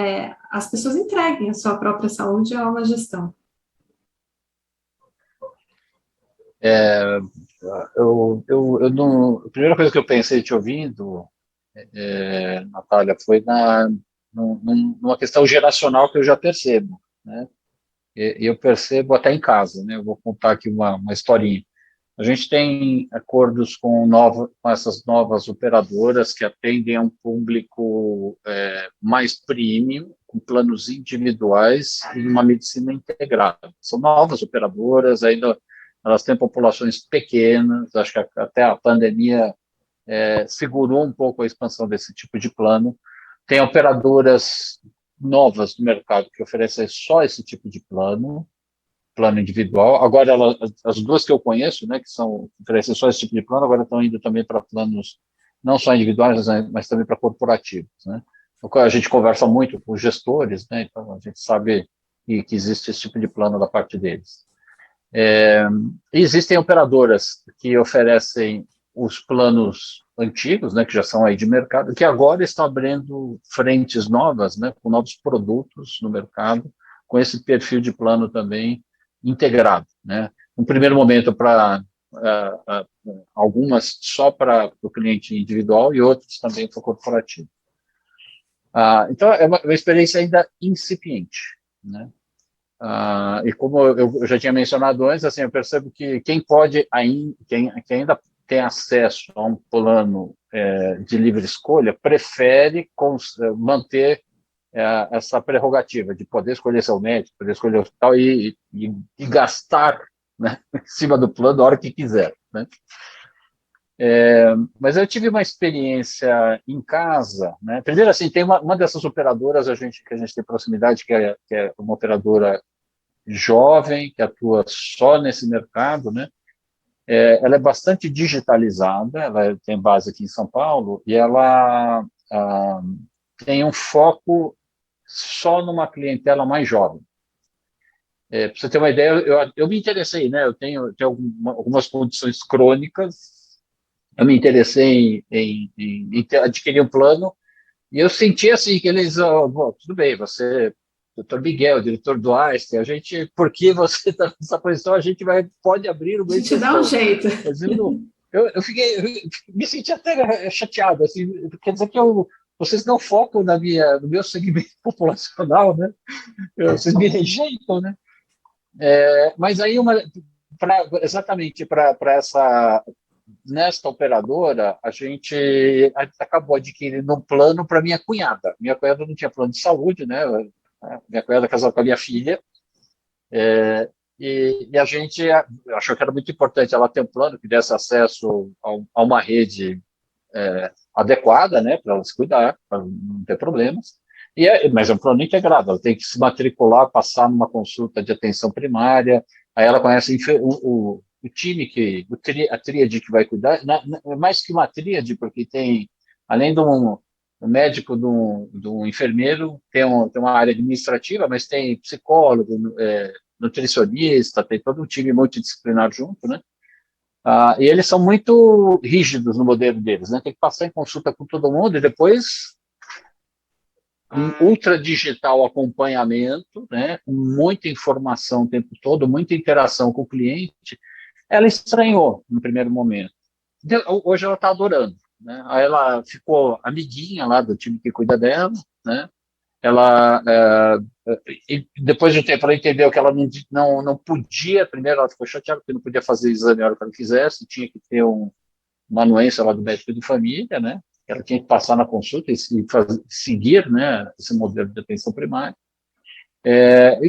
as pessoas entreguem a sua própria saúde a uma gestão. A primeira coisa que eu pensei te ouvindo, Natália, foi numa questão geracional que eu já percebo, né? E eu percebo até em casa, né? Eu vou contar aqui uma historinha. A gente tem acordos com essas novas operadoras que atendem a um público mais premium, com planos individuais e uma medicina integrada. São novas operadoras, ainda elas têm populações pequenas, acho que até a pandemia segurou um pouco a expansão desse tipo de plano. Tem operadoras novas no mercado que oferecem só esse tipo de plano individual. Agora, as duas que eu conheço, né, que oferecem só esse tipo de plano, agora estão indo também para planos não só individuais, mas também para corporativos, né? A gente conversa muito com os gestores, né, então a gente sabe que existe esse tipo de plano da parte deles. Existem operadoras que oferecem os planos antigos, né, que já são aí de mercado, que agora estão abrindo frentes novas, né, com novos produtos no mercado, com esse perfil de plano também integrado, né. Um primeiro momento para algumas só para o cliente individual e outros também para o corporativo. Então, é uma experiência ainda incipiente, né? E como eu já tinha mencionado antes, assim, eu percebo que quem ainda tem acesso a um plano de livre escolha prefere manter essa prerrogativa de poder escolher seu médico, poder escolher o hospital e gastar, né, em cima do plano a hora que quiser, né? Mas eu tive uma experiência em casa, né? Primeiro, assim, tem uma dessas operadoras que a gente tem proximidade, que é uma operadora jovem, que atua só nesse mercado, né? Ela é bastante digitalizada, ela tem base aqui em São Paulo, e ela tem um foco só numa clientela mais jovem. Para você ter uma ideia, eu me interessei, né? Eu tenho algumas condições crônicas, eu me interessei em adquirir um plano, e eu senti assim que eles, tudo bem, você, doutor Miguel, diretor do Einstein, porque você está nessa posição, a gente pode abrir o A meio de gente dá um questão. jeito. Mas eu me senti até chateado, assim, quer dizer que vocês não focam no meu segmento populacional, né? Vocês me rejeitam, né? Mas aí, exatamente para nesta operadora, a gente acabou adquirindo um plano para minha cunhada. Minha cunhada não tinha plano de saúde, né? Minha cunhada casou com a minha filha, e a gente achou que era muito importante ela ter um plano que desse acesso a uma rede adequada, né, para ela se cuidar, para não ter problemas. Mas é um plano integrado, ela tem que se matricular, passar numa consulta de atenção primária, aí ela conhece o time, a tríade que vai cuidar, mais que uma tríade, porque tem, além de um médico, de um enfermeiro, tem uma área administrativa, mas tem psicólogo, nutricionista, tem todo um time multidisciplinar junto, né? E eles são muito rígidos no modelo deles, né? Tem que passar em consulta com todo mundo e depois um ultra digital acompanhamento, né? Com muita informação o tempo todo, muita interação com o cliente. Ela estranhou no primeiro momento. Hoje ela está adorando, né? Aí ela ficou amiguinha lá do time que cuida dela, né? Ela, e depois de um tempo, ela entendeu que ela não podia. Primeiro, ela ficou chateada porque não podia fazer exame a hora que ela quisesse, tinha que ter uma anuência lá do médico de família, né? Ela tinha que passar na consulta e seguir, né, esse modelo de atenção primária.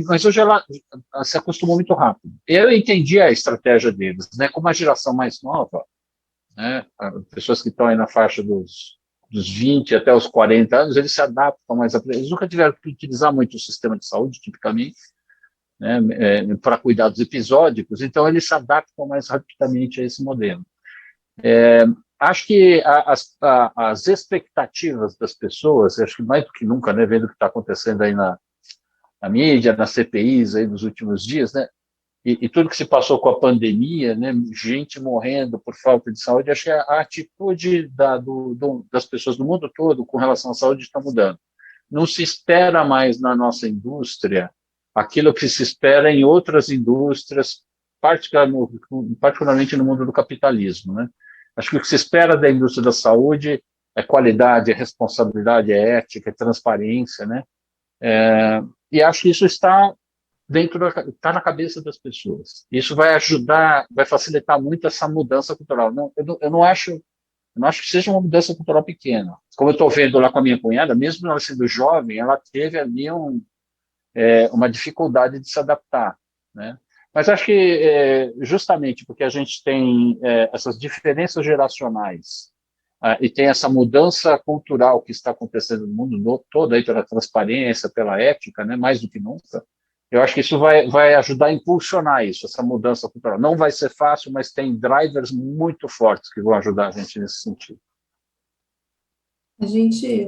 Mas hoje ela se acostumou muito rápido. Eu entendi a estratégia deles, né? Como a geração mais nova, né, pessoas que estão aí na faixa dos 20 até os 40 anos, eles se adaptam mais. Eles nunca tiveram que utilizar muito o sistema de saúde, tipicamente, né, para cuidados episódicos, então eles se adaptam mais rapidamente a esse modelo. Acho que as expectativas das pessoas, acho que mais do que nunca, né, vendo o que está acontecendo aí na mídia, nas CPIs aí nos últimos dias, né, e tudo que se passou com a pandemia, né, gente morrendo por falta de saúde, acho que a atitude das pessoas do mundo todo com relação à saúde está mudando. Não se espera mais na nossa indústria aquilo que se espera em outras indústrias, particularmente no mundo do capitalismo, né? Acho que o que se espera da indústria da saúde é qualidade, é responsabilidade, é ética, é transparência, né? E acho que isso está na cabeça das pessoas. Isso vai ajudar, vai facilitar muito essa mudança cultural. Eu não acho que seja uma mudança cultural pequena. Como eu estou vendo lá com a minha cunhada, mesmo ela sendo jovem, ela teve ali uma dificuldade de se adaptar, né? Mas acho que justamente porque a gente tem essas diferenças geracionais e tem essa mudança cultural que está acontecendo no mundo todo, aí pela transparência, pela ética, né, mais do que nunca, eu acho que isso vai ajudar a impulsionar isso, essa mudança cultural. Não vai ser fácil, mas tem drivers muito fortes que vão ajudar a gente nesse sentido.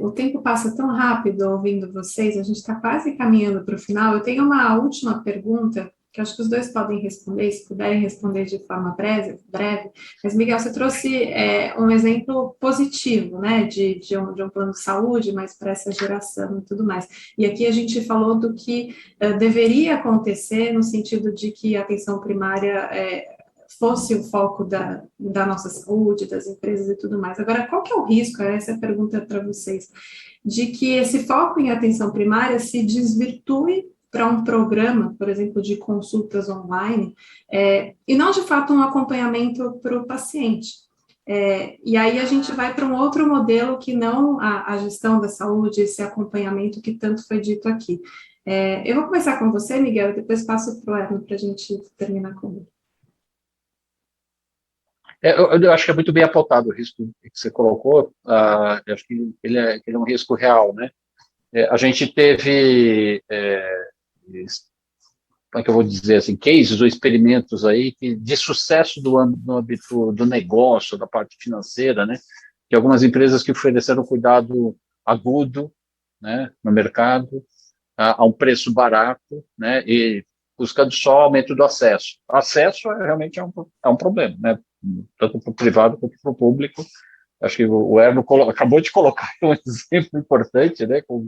O tempo passa tão rápido ouvindo vocês, a gente está quase caminhando para o final. Eu tenho uma última pergunta que acho que os dois podem responder, se puderem responder de forma breve. Mas, Miguel, você trouxe um exemplo positivo, né, de um plano de saúde, mas para essa geração e tudo mais. E aqui a gente falou do que deveria acontecer no sentido de que a atenção primária fosse o foco da nossa saúde, das empresas e tudo mais. Agora, qual que é o risco, essa é a pergunta para vocês, de que esse foco em atenção primária se desvirtue para um programa, por exemplo, de consultas online, e não, de fato, um acompanhamento para o paciente. E aí a gente vai para um outro modelo que não a gestão da saúde, esse acompanhamento que tanto foi dito aqui. Eu vou começar com você, Miguel, e depois passo para o Erno para a gente terminar com ele. Eu acho que é muito bem apontado o risco que você colocou. Eu acho que ele é um risco real, né? A gente teve, como é que eu vou dizer assim, cases ou experimentos aí de sucesso no âmbito do negócio, da parte financeira, né? De algumas empresas que ofereceram cuidado agudo, né, no mercado, a um preço barato, né? E buscando só aumento do acesso. O acesso realmente é um problema, né? Tanto para o privado quanto para o público. Acho que o Erno acabou de colocar um exemplo importante, né, com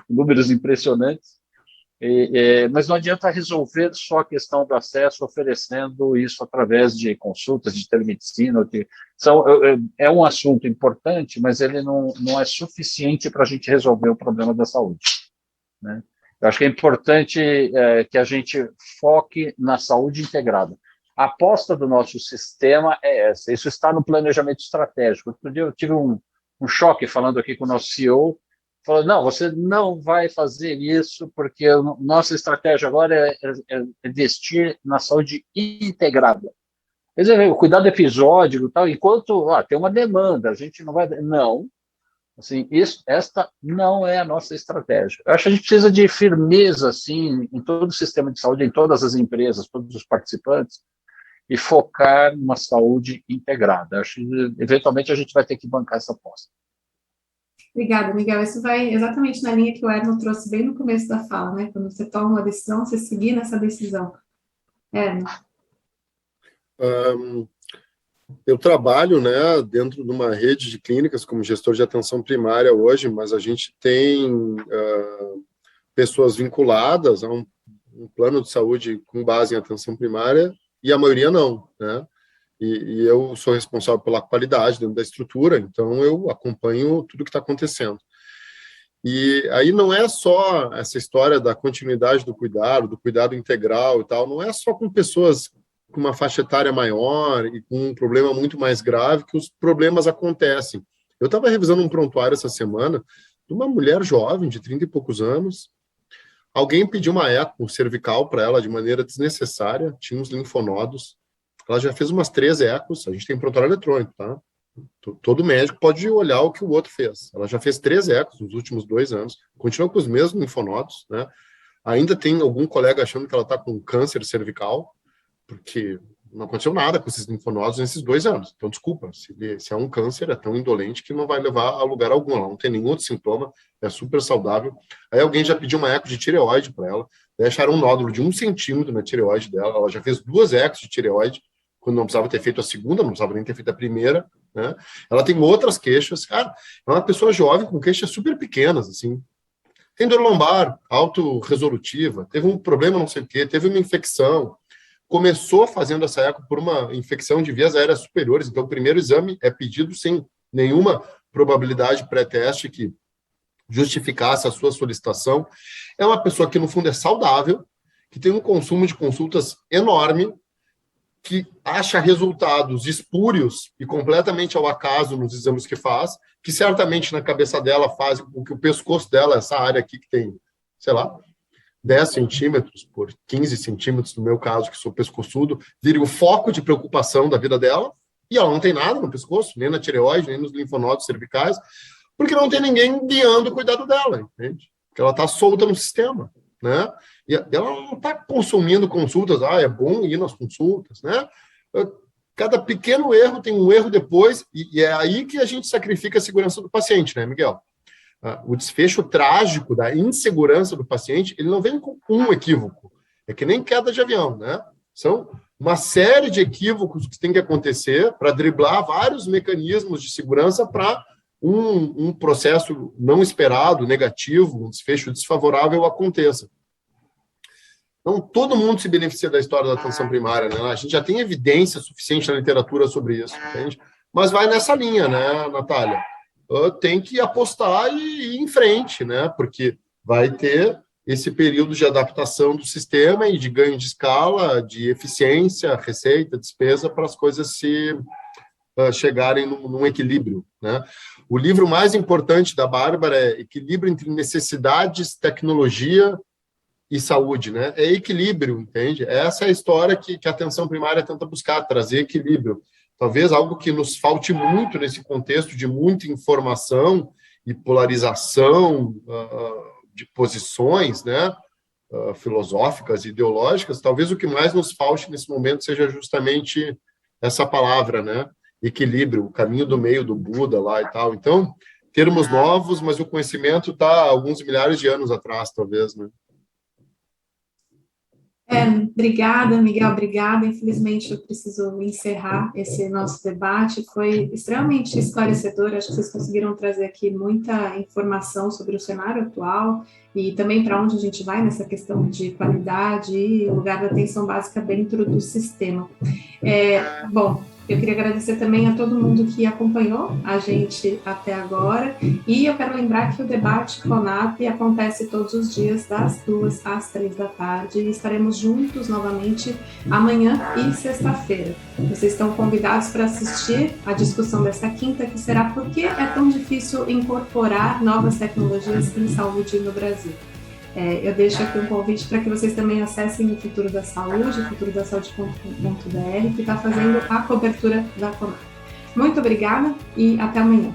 números impressionantes, mas não adianta resolver só a questão do acesso oferecendo isso através de consultas de telemedicina. É um assunto importante, mas ele não é suficiente para a gente resolver o problema da saúde, né? Eu acho que é importante que a gente foque na saúde integrada. A aposta do nosso sistema é essa, isso está no planejamento estratégico. Outro dia eu tive um choque falando aqui com o nosso CEO, falando, não, você não vai fazer isso, porque a nossa estratégia agora é investir na saúde integrada. Quer dizer, o cuidado episódico e tal, enquanto tem uma demanda, a gente não vai... Não, assim, esta não é a nossa estratégia. Eu acho que a gente precisa de firmeza, assim, em todo o sistema de saúde, em todas as empresas, todos os participantes, e focar numa saúde integrada. Acho que, eventualmente, a gente vai ter que bancar essa aposta. Obrigada, Miguel. Isso vai exatamente na linha que o Erno trouxe bem no começo da fala, né? Quando você toma uma decisão, você seguir nessa decisão. Erno. Eu trabalho, né, dentro de uma rede de clínicas como gestor de atenção primária hoje, mas a gente tem pessoas vinculadas a um plano de saúde com base em atenção primária e a maioria não, né? E eu sou responsável pela qualidade dentro da estrutura, então eu acompanho tudo que está acontecendo. E aí não é só essa história da continuidade do cuidado integral e tal, não é só com pessoas com uma faixa etária maior e com um problema muito mais grave que os problemas acontecem. Eu estava revisando um prontuário essa semana de uma mulher jovem, de 30 e poucos anos. Alguém pediu uma eco cervical para ela de maneira desnecessária, tinha uns linfonodos. Ela já fez umas 3 ecos, a gente tem prontuário eletrônico, tá? Todo médico pode olhar o que o outro fez. Ela já fez 3 ecos nos últimos 2 anos, continua com os mesmos linfonodos, né? Ainda tem algum colega achando que ela está com câncer cervical, porque não aconteceu nada com esses linfonodos nesses 2 anos. Então, desculpa, se é um câncer, é tão indolente que não vai levar a lugar algum. Ela não tem nenhum outro sintoma, é super saudável. Aí alguém já pediu uma eco de tireoide para ela, acharam um nódulo de 1 centímetro na tireoide dela, ela já fez 2 ecos de tireoide, quando não precisava ter feito a segunda, não precisava nem ter feito a primeira, né? Ela tem outras queixas, cara, é uma pessoa jovem com queixas super pequenas, assim. Tem dor lombar, autorresolutiva, teve um problema não sei o quê, teve uma infecção, começou fazendo essa eco por uma infecção de vias aéreas superiores, então o primeiro exame é pedido sem nenhuma probabilidade pré-teste que justificasse a sua solicitação. É uma pessoa que, no fundo, é saudável, que tem um consumo de consultas enorme, que acha resultados espúrios e completamente ao acaso nos exames que faz, que certamente na cabeça dela faz com que o pescoço dela, essa área aqui que tem, sei lá, 10 centímetros por 15 centímetros, no meu caso, que sou pescoçudo, vire o foco de preocupação da vida dela, e ela não tem nada no pescoço, nem na tireoide, nem nos linfonodos cervicais, porque não tem ninguém guiando o cuidado dela, entende? Porque ela está solta no sistema, né? E ela não está consumindo consultas, é bom ir nas consultas, né? Cada pequeno erro tem um erro depois, e é aí que a gente sacrifica a segurança do paciente, né, Miguel? O desfecho trágico da insegurança do paciente, ele não vem com um equívoco, É que nem queda de avião, né? São uma série de equívocos que tem que acontecer para driblar vários mecanismos de segurança para um processo não esperado, negativo, um desfecho desfavorável aconteça. Então, todo mundo se beneficia da história da atenção primária, né? A gente já tem evidência suficiente na literatura sobre isso, entende? Mas vai nessa linha, né, Natália? Tem que apostar e ir em frente, né? Porque vai ter esse período de adaptação do sistema e de ganho de escala, de eficiência, receita, despesa, para as coisas chegarem num equilíbrio, né? O livro mais importante da Bárbara é Equilíbrio entre Necessidades, Tecnologia e Saúde, né? É equilíbrio, entende? Essa é a história que a atenção primária tenta buscar, trazer equilíbrio. Talvez algo que nos falte muito nesse contexto de muita informação e polarização de posições, né? Filosóficas, ideológicas, talvez o que mais nos falte nesse momento seja justamente essa palavra, né? Equilíbrio, o caminho do meio do Buda lá e tal. Então, termos novos, mas o conhecimento está alguns milhares de anos atrás, talvez, né? Obrigada, Miguel, obrigada. Infelizmente, eu preciso encerrar esse nosso debate. Foi extremamente esclarecedor. Acho que vocês conseguiram trazer aqui muita informação sobre o cenário atual e também para onde a gente vai nessa questão de qualidade e lugar da atenção básica dentro do sistema. Bom, eu queria agradecer também a todo mundo que acompanhou a gente até agora, e eu quero lembrar que o debate CONAP acontece todos os dias das 2 às 3 da tarde, e estaremos juntos novamente amanhã e sexta-feira. Vocês estão convidados para assistir a discussão desta quinta, que será por que é tão difícil incorporar novas tecnologias em saúde no Brasil. Eu deixo aqui um convite para que vocês também acessem o Futuro da Saúde, futurodasaude.com.br, que está fazendo a cobertura da CONAP. Muito obrigada e até amanhã.